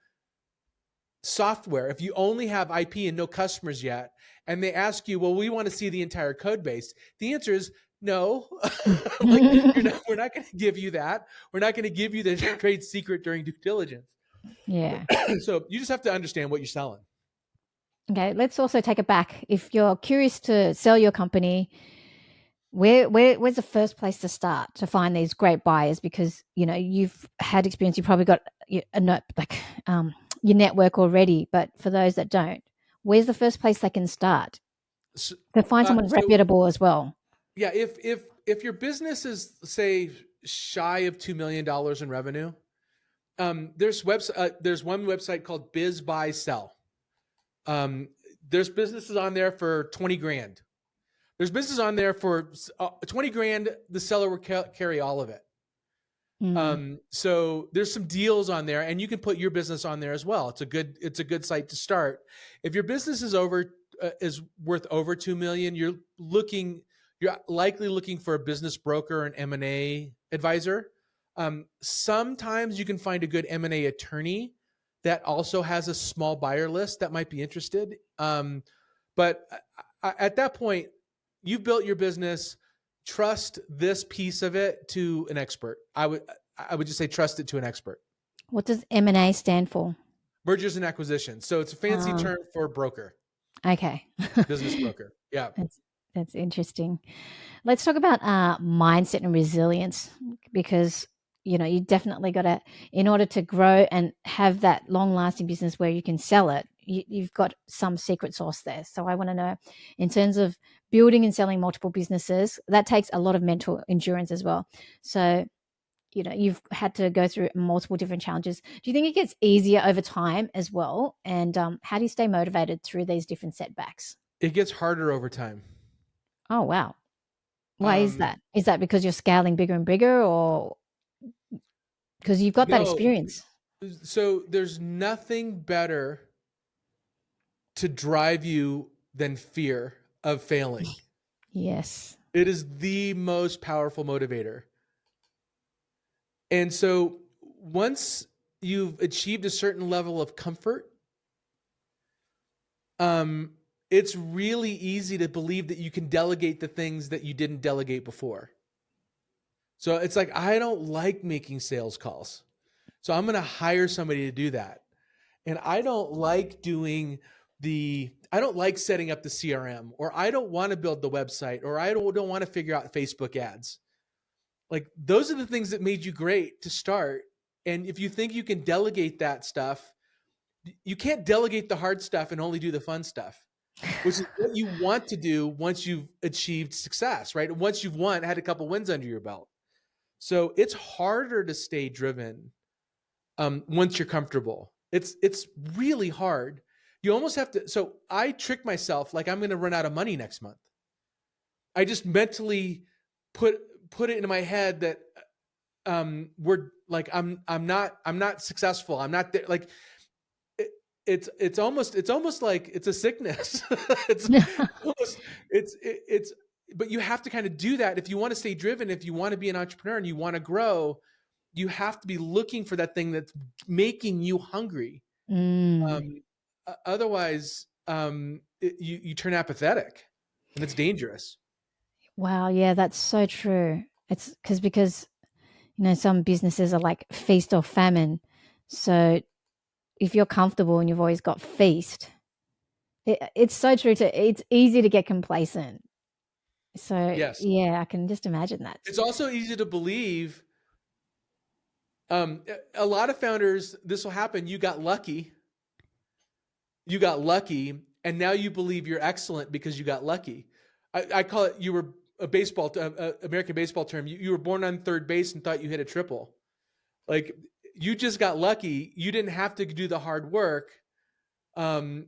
software, if you only have IP and no customers yet, and they ask you, well, we want to see the entire code base, the answer is no. Like, we're not going to give you that. We're not going to give you the trade secret during due diligence. Yeah. So you just have to understand what you're selling. Okay, let's also take it back. If you're curious to sell your company, where's the first place to start to find these great buyers? Because you've had experience, you probably got your network already. But for those that don't, where's the first place they can start So, to find someone so reputable as well? yeah, if your business is, say, shy of $2 million in revenue, there's one website called Biz Buy Sell. There's businesses on there for 20 grand. There's business on there for 20 grand. The seller will carry all of it. Mm. So there's some deals on there, and you can put your business on there as well. It's a good site to start. If your business is worth over 2 million, you're likely looking for a business broker or an M&A advisor. Sometimes you can find a good M&A attorney that also has a small buyer list that might be interested. But at that point, you've built your business. Trust this piece of it to an expert. I would just say trust it to an expert. What does M&A stand for? Mergers and acquisitions. So it's a fancy term for broker, Okay. business broker. Yeah. That's interesting. Let's talk about mindset and resilience, because you definitely got to, in order to grow and have that long lasting business where you can sell it, you've got some secret sauce there. So I want to know, in terms of building and selling multiple businesses, that takes a lot of mental endurance as well. So you've had to go through multiple different challenges. Do you think it gets easier over time as well? And how do you stay motivated through these different setbacks? It gets harder over time. Oh, wow. Why is Um, that? Is that because you're scaling bigger and bigger, or because you've got that no, experience? so there's nothing better to drive you than fear of failing. Yes. It is the most powerful motivator. And so once you've achieved a certain level of comfort, it's really easy to believe that you can delegate the things that you didn't delegate before. So it's like, I don't like making sales calls, so I'm going to hire somebody to do that. And I don't like I don't like setting up the CRM, or I don't want to build the website, or I don't want to figure out Facebook ads. Like, those are the things that made you great to start. And if you think you can delegate that stuff, you can't delegate the hard stuff and only do the fun stuff, which is what you want to do once you've achieved success, right? Once you've had a couple wins under your belt. So it's harder to stay driven once you're comfortable. It's really hard. You almost have to. So I trick myself like I'm going to run out of money next month. I just mentally put it into my head that we're like I'm not successful. I'm not there. Like it's almost like it's a sickness. it's almost it's but you have to kind of do that if you want to stay driven. If you want to be an entrepreneur and you want to grow, you have to be looking for that thing that's making you hungry. Mm. Otherwise, you turn apathetic, and it's dangerous. Wow. Yeah, that's so true. It's because some businesses are like feast or famine. So if you're comfortable and you've always got feast, it's so true. It's easy to get complacent. So Yes, yeah, I can just imagine that. it's also easy to believe. A lot of founders, this will happen. You got lucky, and now you believe you're excellent because you got lucky. I call it, you were a American baseball term. You were born on third base and thought you hit a triple. Like, you just got lucky. You didn't have to do the hard work. And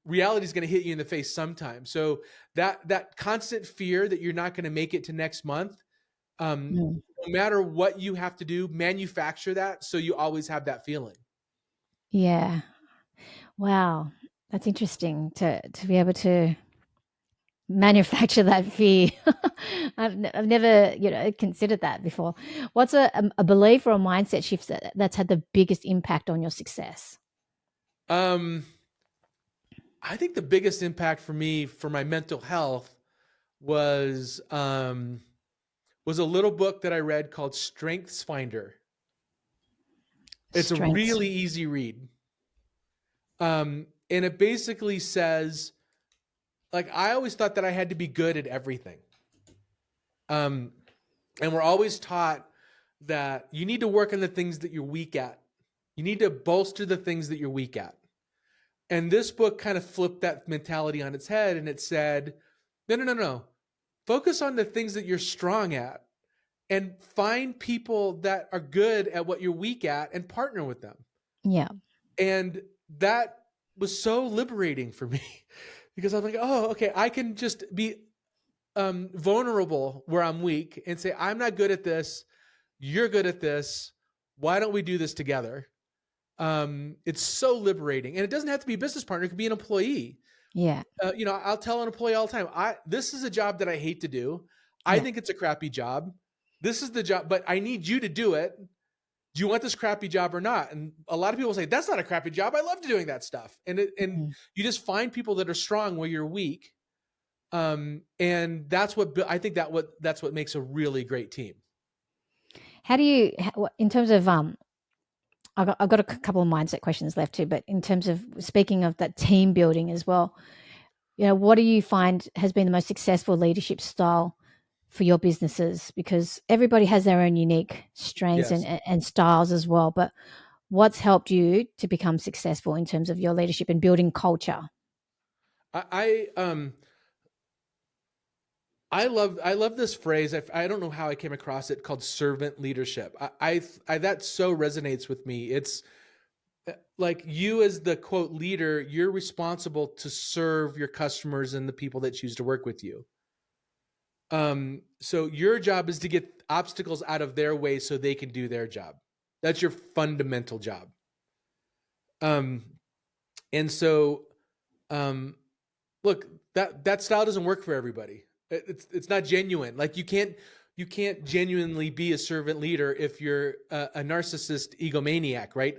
reality is going to hit you in the face sometime. So that constant fear that you're not going to make it to next month, Mm. no matter what you have to do, manufacture that so you always have that feeling. Yeah. Wow. That's interesting to be able to manufacture that fear. I've never, considered that before. What's a belief or a mindset shift that's had the biggest impact on your success? Um, I think the biggest impact for me for my mental health was a little book that I read called Strengths Finder. It's a Strengths. really easy read. And it basically says, like, I always thought that I had to be good at everything. And we're always taught that you need to work on the things that you're weak at. You need to bolster the things that you're weak at. And this book kind of flipped that mentality on its head, and it said, no. Focus on the things that you're strong at and find people that are good at what you're weak at and partner with them. Yeah. And that was so liberating for me because I'm like, oh, okay, I can just be vulnerable where I'm weak and say, I'm not good at this. You're good at this. Why don't we do this together? It's so liberating. And it doesn't have to be a business partner. It could be an employee. Yeah. I'll tell an employee all the time, this is a job that I hate to do. I Yeah. think it's a crappy job. This is the job, but I need you to do it. Do you want this crappy job or not? And a lot of people say, that's not a crappy job. I love doing that stuff. And you just find people that are strong where you're weak. And that's what makes a really great team. How do you, in terms of, I've got a couple of mindset questions left too, but in terms of speaking of that team building as well, what do you find has been the most successful leadership style for your businesses? Because everybody has their own unique strengths Yes. and styles as well. But what's helped you to become successful in terms of your leadership and building culture? I love this phrase. I don't know how I came across it, called servant leadership. I that so resonates with me. It's like, you as the quote leader, you're responsible to serve your customers and the people that choose to work with you. So your job is to get obstacles out of their way so they can do their job. That's your fundamental job. And so, look, that style doesn't work for everybody. It's not genuine. Like, you can't genuinely be a servant leader if you're a narcissist egomaniac, right?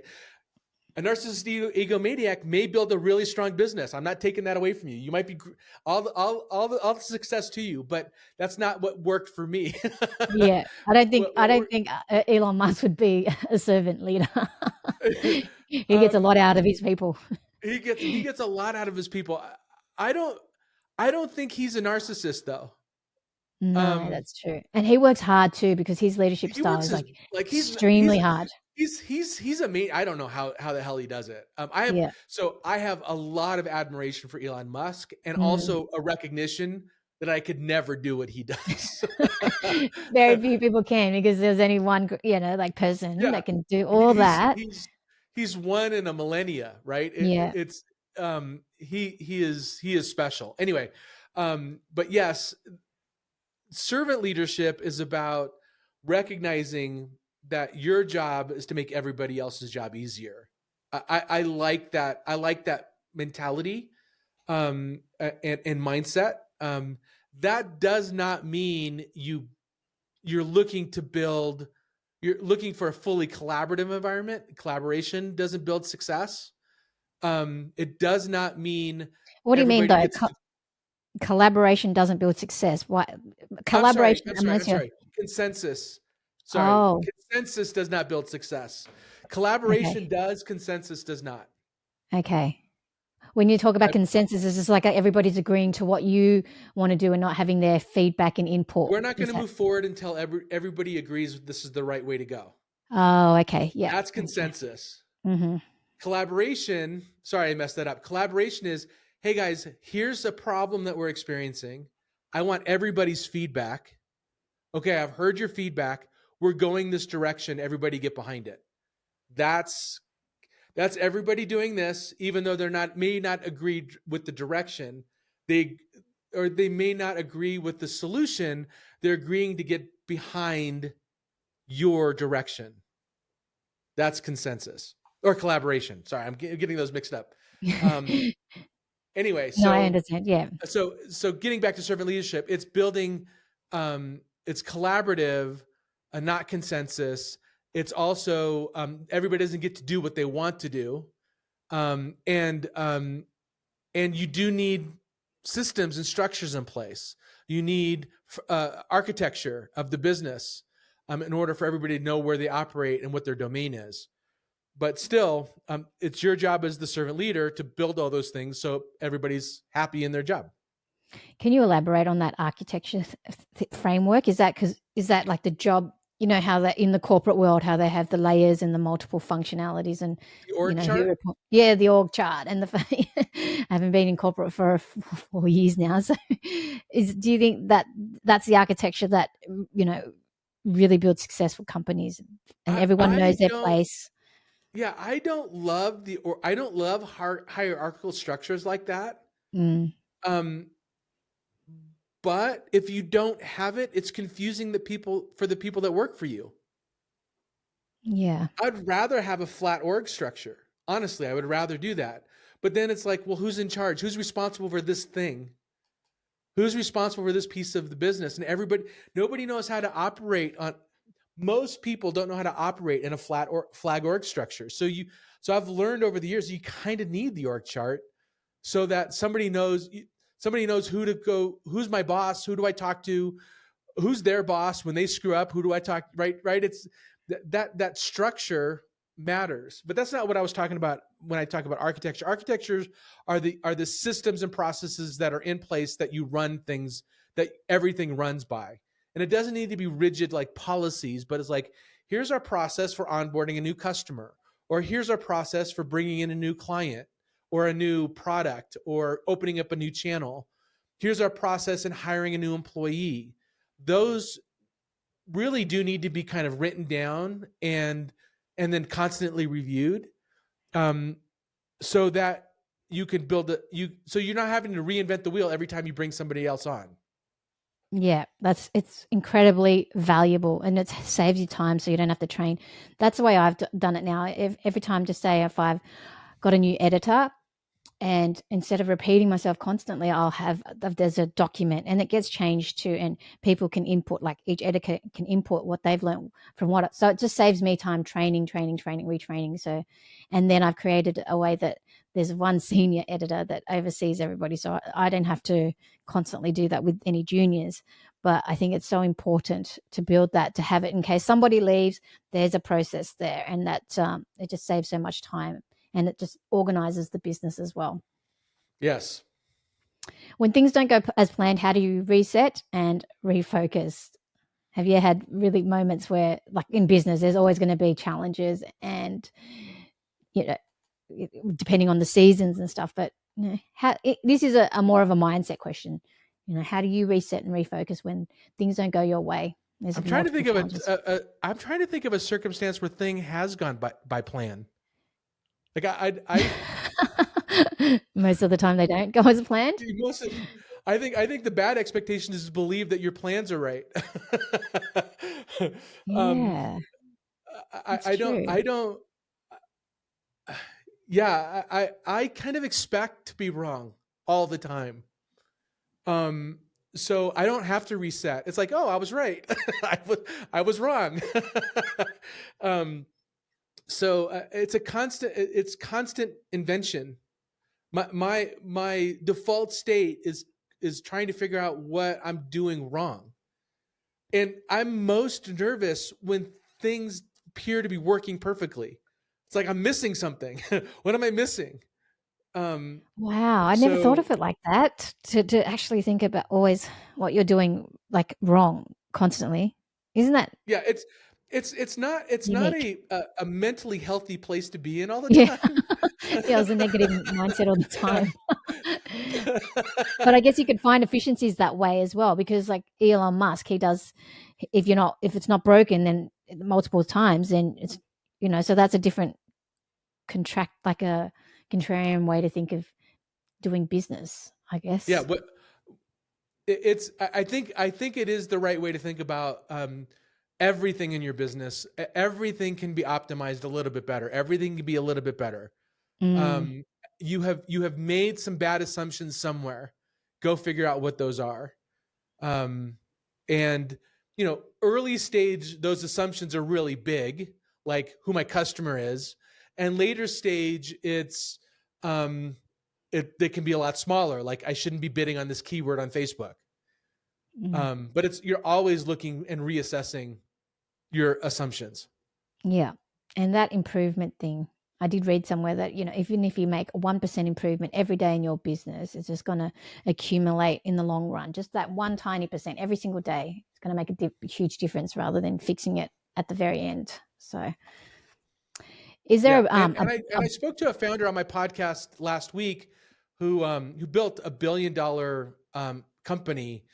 A narcissist egomaniac may build a really strong business. I'm not taking that away from you. You might be all the success to you, but that's not what worked for me. Yeah, I don't think Elon Musk would be a servant leader. He gets a lot out of his people. He gets a lot out of his people. I don't think he's a narcissist, though. No, that's true. And he works hard too, because his leadership style is he's extremely hard. He's amazing. I don't know how the hell he does it. I have a lot of admiration for Elon Musk, and also a recognition that I could never do what he does. Very few people can, because there's only one, person that can do all that. He's one in a millennia, right? It's he is special. Anyway, but yes, servant leadership is about recognizing that your job is to make everybody else's job easier. I like that. I like that mentality and mindset. That does not mean you're looking to build. You're looking for a fully collaborative environment. Collaboration doesn't build success. It does not mean. What do you mean, though? Collaboration doesn't build success. Why? Collaboration. I'm sorry. Consensus. Sorry. Consensus does not build success. Collaboration does. Consensus does not. Okay. When you talk about consensus, it's just like everybody's agreeing to what you want to do and not having their feedback and input. We're not going to move forward until everybody agrees this is the right way to go. Oh, okay. Yeah. That's consensus. Mm-hmm. Collaboration, sorry, I messed that up. Collaboration is, hey guys, here's a problem that we're experiencing. I want everybody's feedback. Okay, I've heard your feedback. We're going this direction. Everybody get behind it. That's everybody doing this, even though they're not may not agree with the direction. They or they may not agree with the solution. They're agreeing to get behind your direction. That's consensus or collaboration. Sorry, I'm getting those mixed up. Um, anyway, No, I so understand. Yeah. so getting back to servant leadership, it's building, it's collaborative, not consensus. It's also everybody doesn't get to do what they want to do, and you do need systems and structures in place. You need architecture of the business in order for everybody to know where they operate and what their domain is. But still, it's your job as the servant leader to build all those things so everybody's happy in their job. Can you elaborate on that architecture framework? Is that like the job? You know how that in the corporate world, how they have the layers and the multiple functionalities, and The org who chart. report. Yeah, the org chart and the. I haven't been in corporate for 4 years now, so do you think that that's the architecture that really builds successful companies, and everyone I knows their don't. place? Yeah, I don't love I don't love hierarchical structures like that. Mm, Um, but if you don't have it, it's confusing the people that work for you. yeah, I'd rather have a flat org structure. Honestly, I would rather do that. But then it's like, well, who's in charge? Who's responsible for this thing? Who's responsible for this piece of the business? And nobody knows how to operate on. Most people don't know how to operate in a flag org structure. So I've learned over the years you kind of need the org chart so that somebody knows who to go, who's my boss, who do I talk to, who's their boss when they screw up, who do I talk, right? It's that structure matters. But that's not what I was talking about when I talk about architecture. Architectures are the systems and processes that are in place that you run things, that everything runs by. And it doesn't need to be rigid like policies, but it's like, here's our process for onboarding a new customer, or here's our process for bringing in a new client or a new product or opening up a new channel. Here's our process in hiring a new employee. Those really do need to be kind of written down and then constantly reviewed, um, so that you can build so you're not having to reinvent the wheel every time you bring somebody else on. yeah, it's incredibly valuable, and it saves you time, so you don't have to train. That's the way I've done it now. Every time, just say if I've got a new editor, and instead of repeating myself constantly, I'll have there's a document and it gets changed to, and people can input, like each editor can input what they've learned from what, so it just saves me time training, retraining. So, and then I've created a way that there's one senior editor that oversees everybody, so I don't have to constantly do that with any juniors. But I think it's so important to build that, to have it in case somebody leaves, there's a process there, and that it just saves so much time, and it just organizes the business as well. Yes. When things don't go as planned, how do you reset and refocus? Have you had really moments where, like in business, there's always going to be challenges, and you know, depending on the seasons and stuff. But this is a more of a mindset question. How do you reset and refocus when things don't go your way? There's I'm trying to multiple think of challenges. I'm trying to think of a circumstance where thing has gone by plan. Like I Most of the time, they don't go as planned. most of, I think the bad expectation is to believe that your plans are right. um, Yeah, I, it's I don't true. I don't yeah, I kind of expect to be wrong all the time. Um, so I don't have to reset. It's like, oh, I was right. I was wrong. um, so it's constant invention. My default state is trying to figure out what I'm doing wrong. And I'm most nervous when things appear to be working perfectly. It's like I'm missing something. What am I missing? Um, Wow, I never thought so of it like that, to actually think about always what you're doing, like, wrong constantly. Isn't that yeah, it's not unique. a mentally healthy place to be in all the Yeah. time. Yeah, it was a negative mindset all the time. But I guess you could find efficiencies that way as well, because like Elon Musk, he does, if it's not broken, then multiple times, then it's, so that's a different like a contrarian way to think of doing business, I Yeah, guess. but I think it is the right way to think about everything in your business. Everything can be optimized a little bit better. Everything can be a little bit better. Mm, Um, you have made some bad assumptions somewhere. Go figure out what those are. Um, and early stage, those assumptions are really big, like who my customer is, and later stage, um, they can be a lot smaller. Like I shouldn't be bidding on this keyword on Facebook. mm. But you're always looking and reassessing your assumptions. Yeah. And that improvement thing, I did read somewhere that, even if you make a 1% improvement every day in your business, it's just going to accumulate in the long run. Just that one tiny percent every single day, it's going to make a huge difference rather than fixing it at the very end. So, is Yeah, there and I spoke to a founder on my podcast last week who built $1 billion company,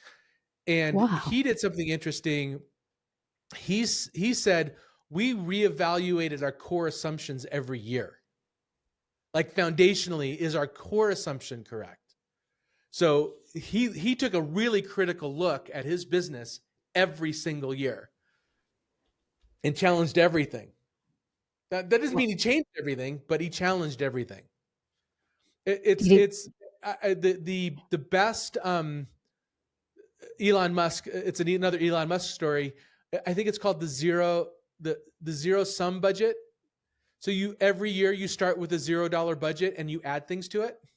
and wow. he did something interesting. He said we reevaluated our core assumptions every year. Like foundationally, is our core assumption correct? So he took a really critical look at his business every single year and challenged everything. That doesn't mean he changed everything, but he challenged everything. Did It's it? it's the best Elon Musk. It's another Elon Musk story. I think it's called the zero sum budget. So every year you start with a $0 budget and you add things to it, Oh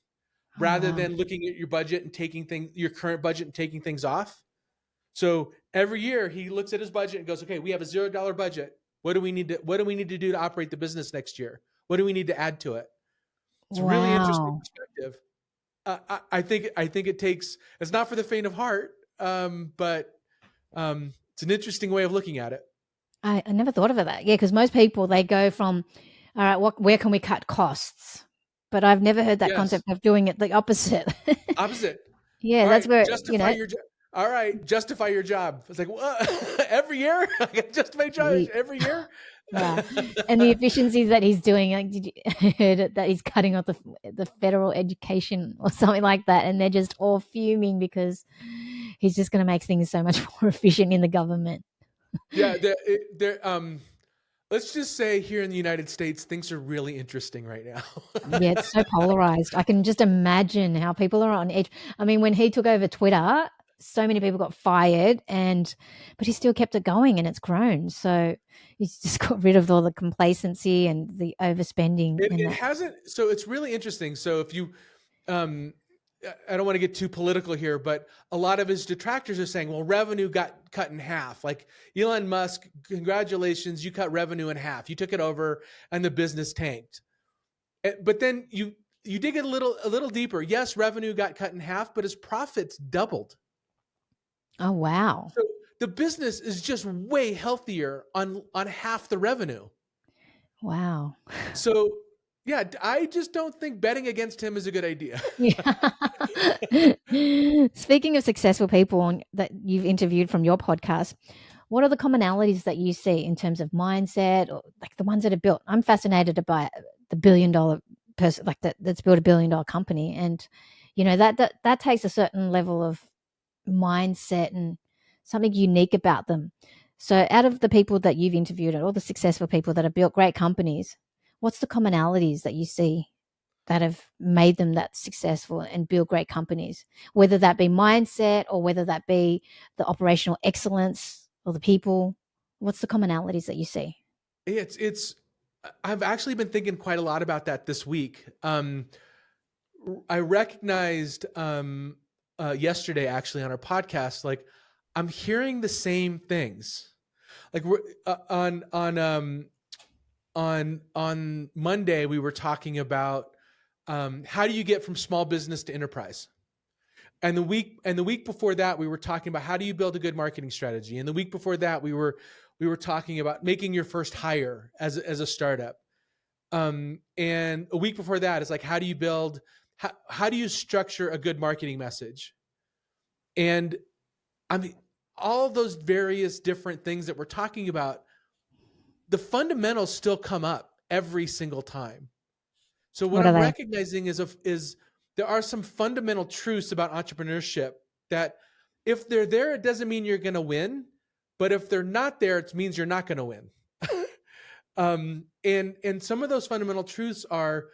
rather wow. than looking at your budget and your current budget and taking things off. So every year he looks at his budget and goes, okay, we have a $0 budget. What do we need to do to operate the business next year? What do we need to add to it? It's a really interesting Wow. perspective. I think it's not for the faint of heart, but it's an interesting way of looking at it. I never thought of it that. Yeah, because most people, they go from, all right, where can we cut costs? But I've never heard that Yes, concept of doing it the opposite. opposite. Yeah, All that's right, where, justify your job. All right, justify your job. It's like, what? Every year I got to justify job ye every year. wow, and the efficiencies that he's doing, like, did you heard it that he's cutting off the federal education or something like that, and they're just all fuming because he's just gonna make things so much more efficient in the government. Yeah, let's just say here in the United States, things are really interesting right now. Yeah, it's so polarized. I can just imagine how people are on edge. I mean, when he took over Twitter, so many people got fired, but he still kept it going, and it's grown. So he's just got rid of all the complacency and the overspending and It that. hasn't. So it's really interesting. So if you, um, I don't want to get too political here, but a lot of his detractors are saying, well, revenue got cut in half. Like Elon Musk, congratulations, you cut revenue in half. You took it over, and the business tanked. But then you dig it a little deeper. Yes, revenue got cut in half, but his profits doubled. Oh wow, So the business is just way healthier on half the revenue. wow. So yeah, I just don't think betting against him is a good idea. Yeah. Speaking of successful people that you've interviewed from your podcast, what are the commonalities that you see in terms of mindset, or like the ones that are built? I'm fascinated by the $1 billion person, like that's built $1 billion company, and that takes a certain level of mindset and something unique about them. So, out of the people that you've interviewed, and all the successful people that have built great companies, what's the commonalities that you see that have made them that successful and build great companies, whether that be mindset or whether that be the operational excellence or the people? What's the commonalities that you see? It's I've actually been thinking quite a lot about that this week. I recognized yesterday actually on our podcast, like I'm hearing the same things. Like we're on Monday we were talking about how do you get from small business to enterprise. And the week before that, we were talking about how do you build a good marketing strategy. And the week before that, we were we were talking about making your first hire as a startup. And a week before that, it's like, how do you build, how do you structure a good marketing message? And I mean, all those various different things that we're talking about, the fundamentals still come up every single time. So what What are I'm they? recognizing is there are some fundamental truths about entrepreneurship that if they're there, it doesn't mean you're going to win, but if they're not there, it means you're not going to win. And some of those fundamental truths are,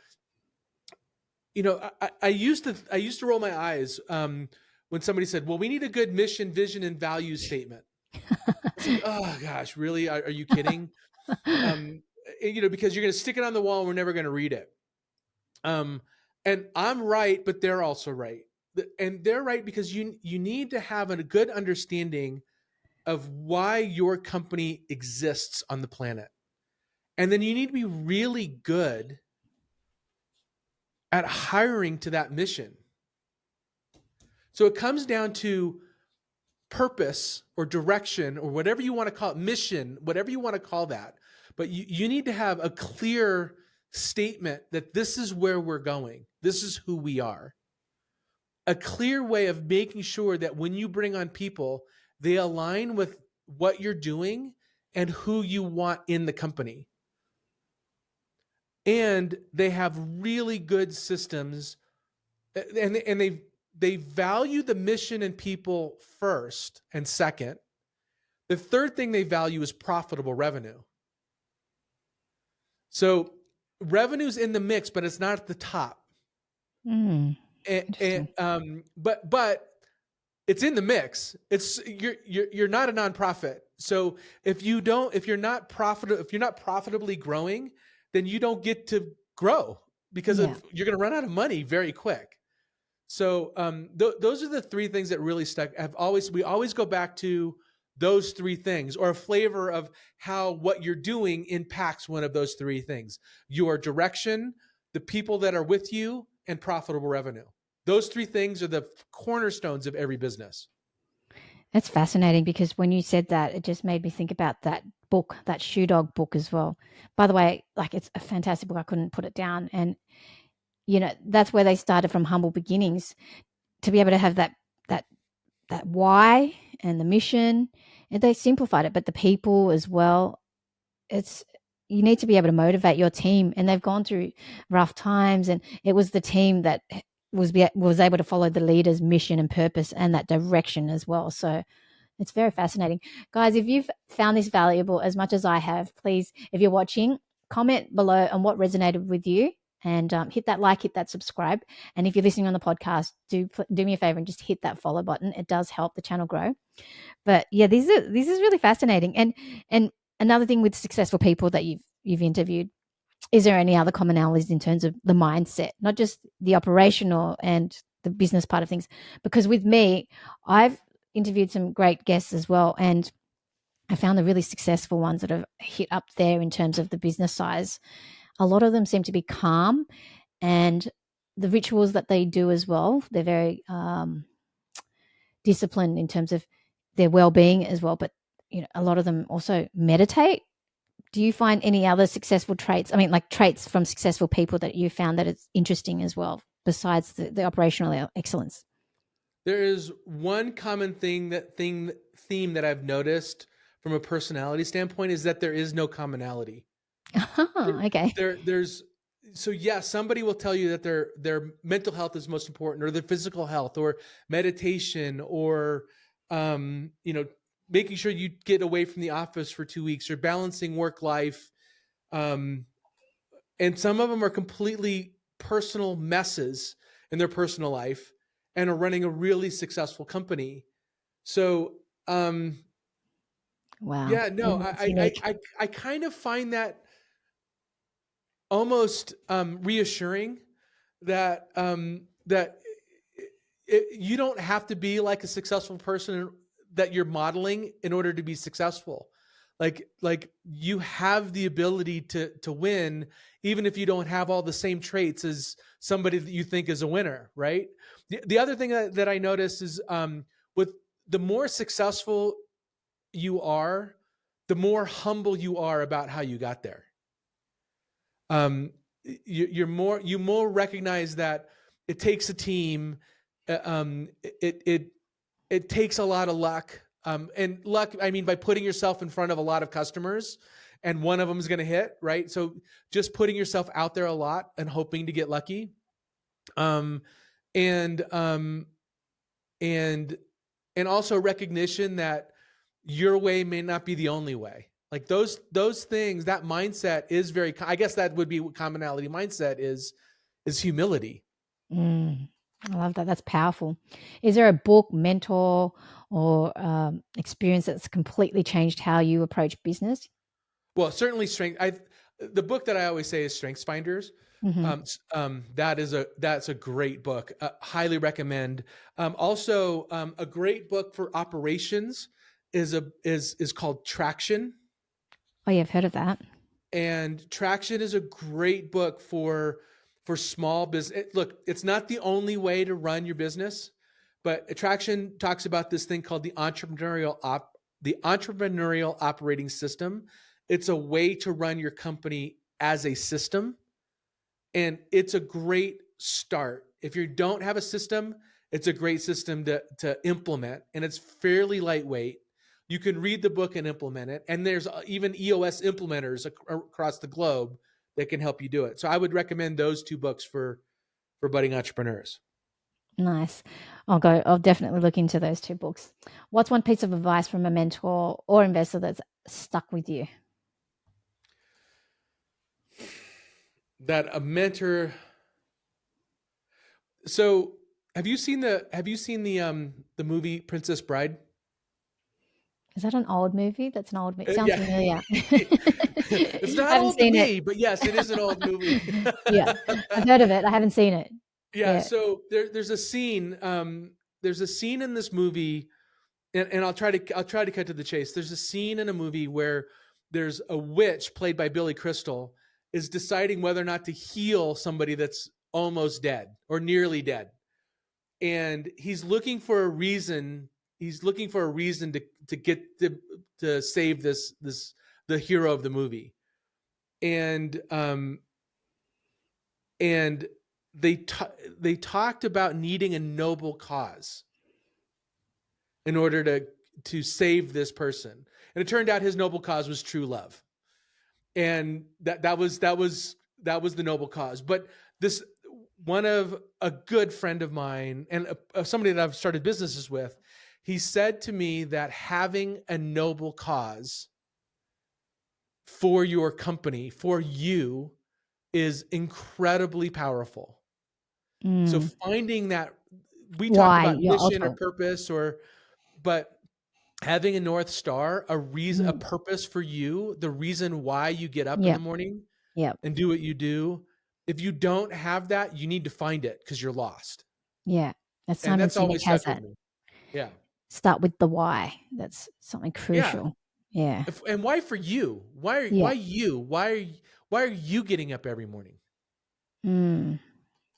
you know, I used to roll my eyes when somebody said, "Well, we need a good mission, vision, and value statement." I was like, "Oh gosh, really? Are you kidding?" You know, because you're going to stick it on the wall and we're never going to read it. And I'm right, but they're also right. And they're right because you need to have a good understanding of why your company exists on the planet. And then you need to be really good at hiring to that mission. So it comes down to purpose or direction or whatever you want to call it, mission, whatever you want to call that. But you need to have a clear statement that this is where we're going. This is who we are. A clear way of making sure that when you bring on people, they align with what you're doing and who you want in the company. And they have really good systems, and they value the mission and people first and second. The third thing they value is profitable revenue. So revenue's in the mix, but it's not at the top. Interesting. But it's in the mix. It's you're not a nonprofit. So if you're not profitably growing, then you don't get to grow because you're going to run out of money very quick. So those are the three things that really stuck. We always go back to those three things, or a flavor of how what you're doing impacts one of those three things: your direction, the people that are with you, and profitable revenue. Those three things are the cornerstones of every business. That's fascinating, because when you said that, it just made me think about that book, that Shoe Dog book as well. By the way, like, it's a fantastic book. I couldn't put it down. And, you know, that's where they started from humble beginnings to be able to have that why and the mission. And they simplified it, but the people as well. You need to be able to motivate your team, and they've gone through rough times, and it was the team that was able to follow the leader's mission and purpose and that direction as well. So it's very fascinating. Guys, if you've found this valuable as much as I have, please, if you're watching, comment below on what resonated with you, and hit that like, hit that subscribe. And if you're listening on the podcast, do me a favor and just hit that follow button. It does help the channel grow. But yeah, this is really fascinating. And another thing with successful people that you've interviewed, is there any other commonalities in terms of the mindset, not just the operational and the business part of things? Because with me, I've interviewed some great guests as well, and I found the really successful ones that have hit up there in terms of the business size. A lot of them seem to be calm, and the rituals that they do as well, they're very disciplined in terms of their well-being as well. But, you know, a lot of them also meditate. Do you find any other successful traits? I mean, like traits from successful people that you found that it's interesting as well, besides the operational excellence? There is one common theme that I've noticed from a personality standpoint, is that there is no commonality. Okay. Somebody will tell you that their mental health is most important, or their physical health, or meditation, or making sure you get away from the office for 2 weeks, or balancing work life. And some of them are completely personal messes in their personal life and are running a really successful company. So, wow. yeah, no, I kind of find that almost reassuring that you don't have to be like a successful person that you're modeling in order to be successful. Like you have the ability to win, even if you don't have all the same traits as somebody that you think is a winner, right? The other thing that I notice is with the more successful you are, the more humble you are about how you got there. You more recognize that it takes a team. It takes a lot of luck. And luck, I mean, by putting yourself in front of a lot of customers, and one of them is going to hit, right? So just putting yourself out there a lot and hoping to get lucky. Um, and and also recognition that your way may not be the only way. Like those things, that mindset is very, I guess that would be what commonality mindset is humility. I love that. That's powerful. Is there a book, mentor, or experience that's completely changed how you approach business? Well, certainly the book that I always say is Strengths Finders. That's a great book. Highly recommend. Also, a great book for operations is called Traction. Oh, yeah, I've heard of that. And Traction is a great book for small business. Look, it's not the only way to run your business, but Traction talks about this thing called the entrepreneurial operating system. It's a way to run your company as a system. And it's a great start. If you don't have a system, it's a great system to implement, and it's fairly lightweight. You can read the book and implement it. And there's even EOS implementers across the globe that can help you do it. So I would recommend those two books for budding entrepreneurs. Nice. I'll definitely look into those two books. What's one piece of advice from a mentor or investor that's stuck with you? That a mentor. So have you seen the movie Princess Bride? Is that an old movie? That's an old movie. It sounds Yeah. familiar. It's not haven't old to seen it. me, but yes, it is an old movie. Yeah, I've heard of it. I haven't seen it. Yeah. Yeah. So there's a scene. There's a scene in this movie, and I'll try to cut to the chase. There's a scene in a movie where there's a witch played by Billy Crystal is deciding whether or not to heal somebody that's almost dead or nearly dead, and he's looking for a reason. He's looking for a reason to get to save the hero of the movie, and they talked about needing a noble cause in order to save this person, and it turned out his noble cause was true love, and that was the noble cause. But this one of a good friend of mine and somebody that I've started businesses with, he said to me that having a noble cause for your company, for you, is incredibly powerful. So finding that, we talk Why? about Your mission or ultimate. purpose, but having a North Star, a reason, a purpose for you, the reason why you get up in the Yep. morning Yep. and do what you do. If you don't have that, you need to find it because you're lost. Yeah. That's And Simon that's Sinek always has stuck with that. me. Yeah. Start with the why. That's something Yeah. crucial. Yeah. And why for you? Why Yeah. you? Why are you getting up every morning?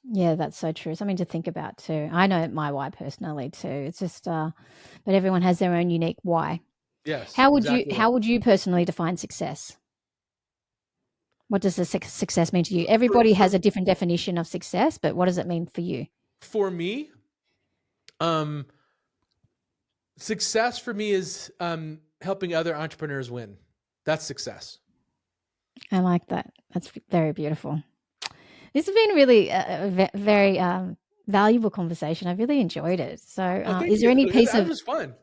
Yeah, that's so true. Something to think about too. I know my why personally too. It's just but everyone has their own unique why. Yes, How exactly right. would you personally define success? What does the success mean to you? For, Everybody has for a different definition of success, but what does it mean for you? for me, um, success for me is helping other entrepreneurs win. That's success. I like that. That's very beautiful. This has been really a very valuable conversation. I really enjoyed it. So, Oh, thank is there you. any piece That of was fun.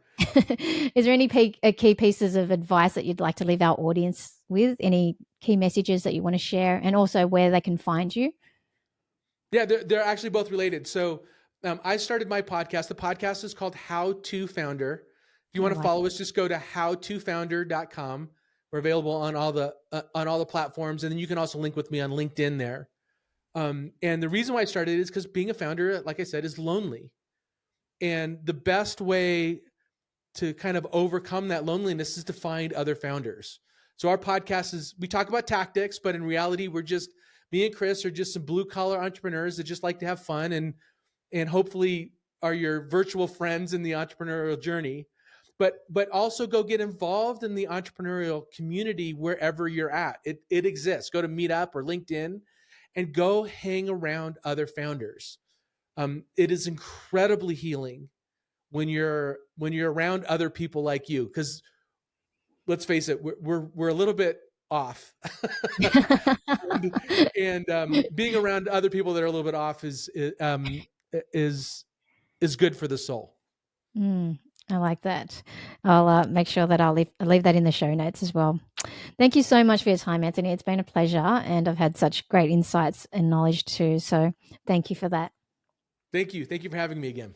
is there any key pieces of advice that you'd like to leave our audience with? Any key messages that you want to share, and also where they can find you? Yeah, they're actually both related. So I started my podcast. The podcast is called How to Founder. If you I want to like follow it. us, just go to howtofounder.com. We're available on all the platforms, and then you can also link with me on LinkedIn there. And the reason why I started is because being a founder, like I said, is lonely, and the best way to kind of overcome that loneliness is to find other founders. So our podcast is, we talk about tactics, but in reality, me and Chris are just some blue collar entrepreneurs that just like to have fun and hopefully are your virtual friends in the entrepreneurial journey. but also go get involved in the entrepreneurial community wherever you're at. It exists. Go to Meetup or LinkedIn and go hang around other founders. It is incredibly healing when you're around other people like you, because let's face it, we're a little bit off. and being around other people that are a little bit off is good for the soul. I like that. I'll make sure that I'll leave that in the show notes as well. Thank you so much for your time, Anthony. It's been a pleasure, and I've had such great insights and knowledge too. So thank you for that. Thank you for having me again.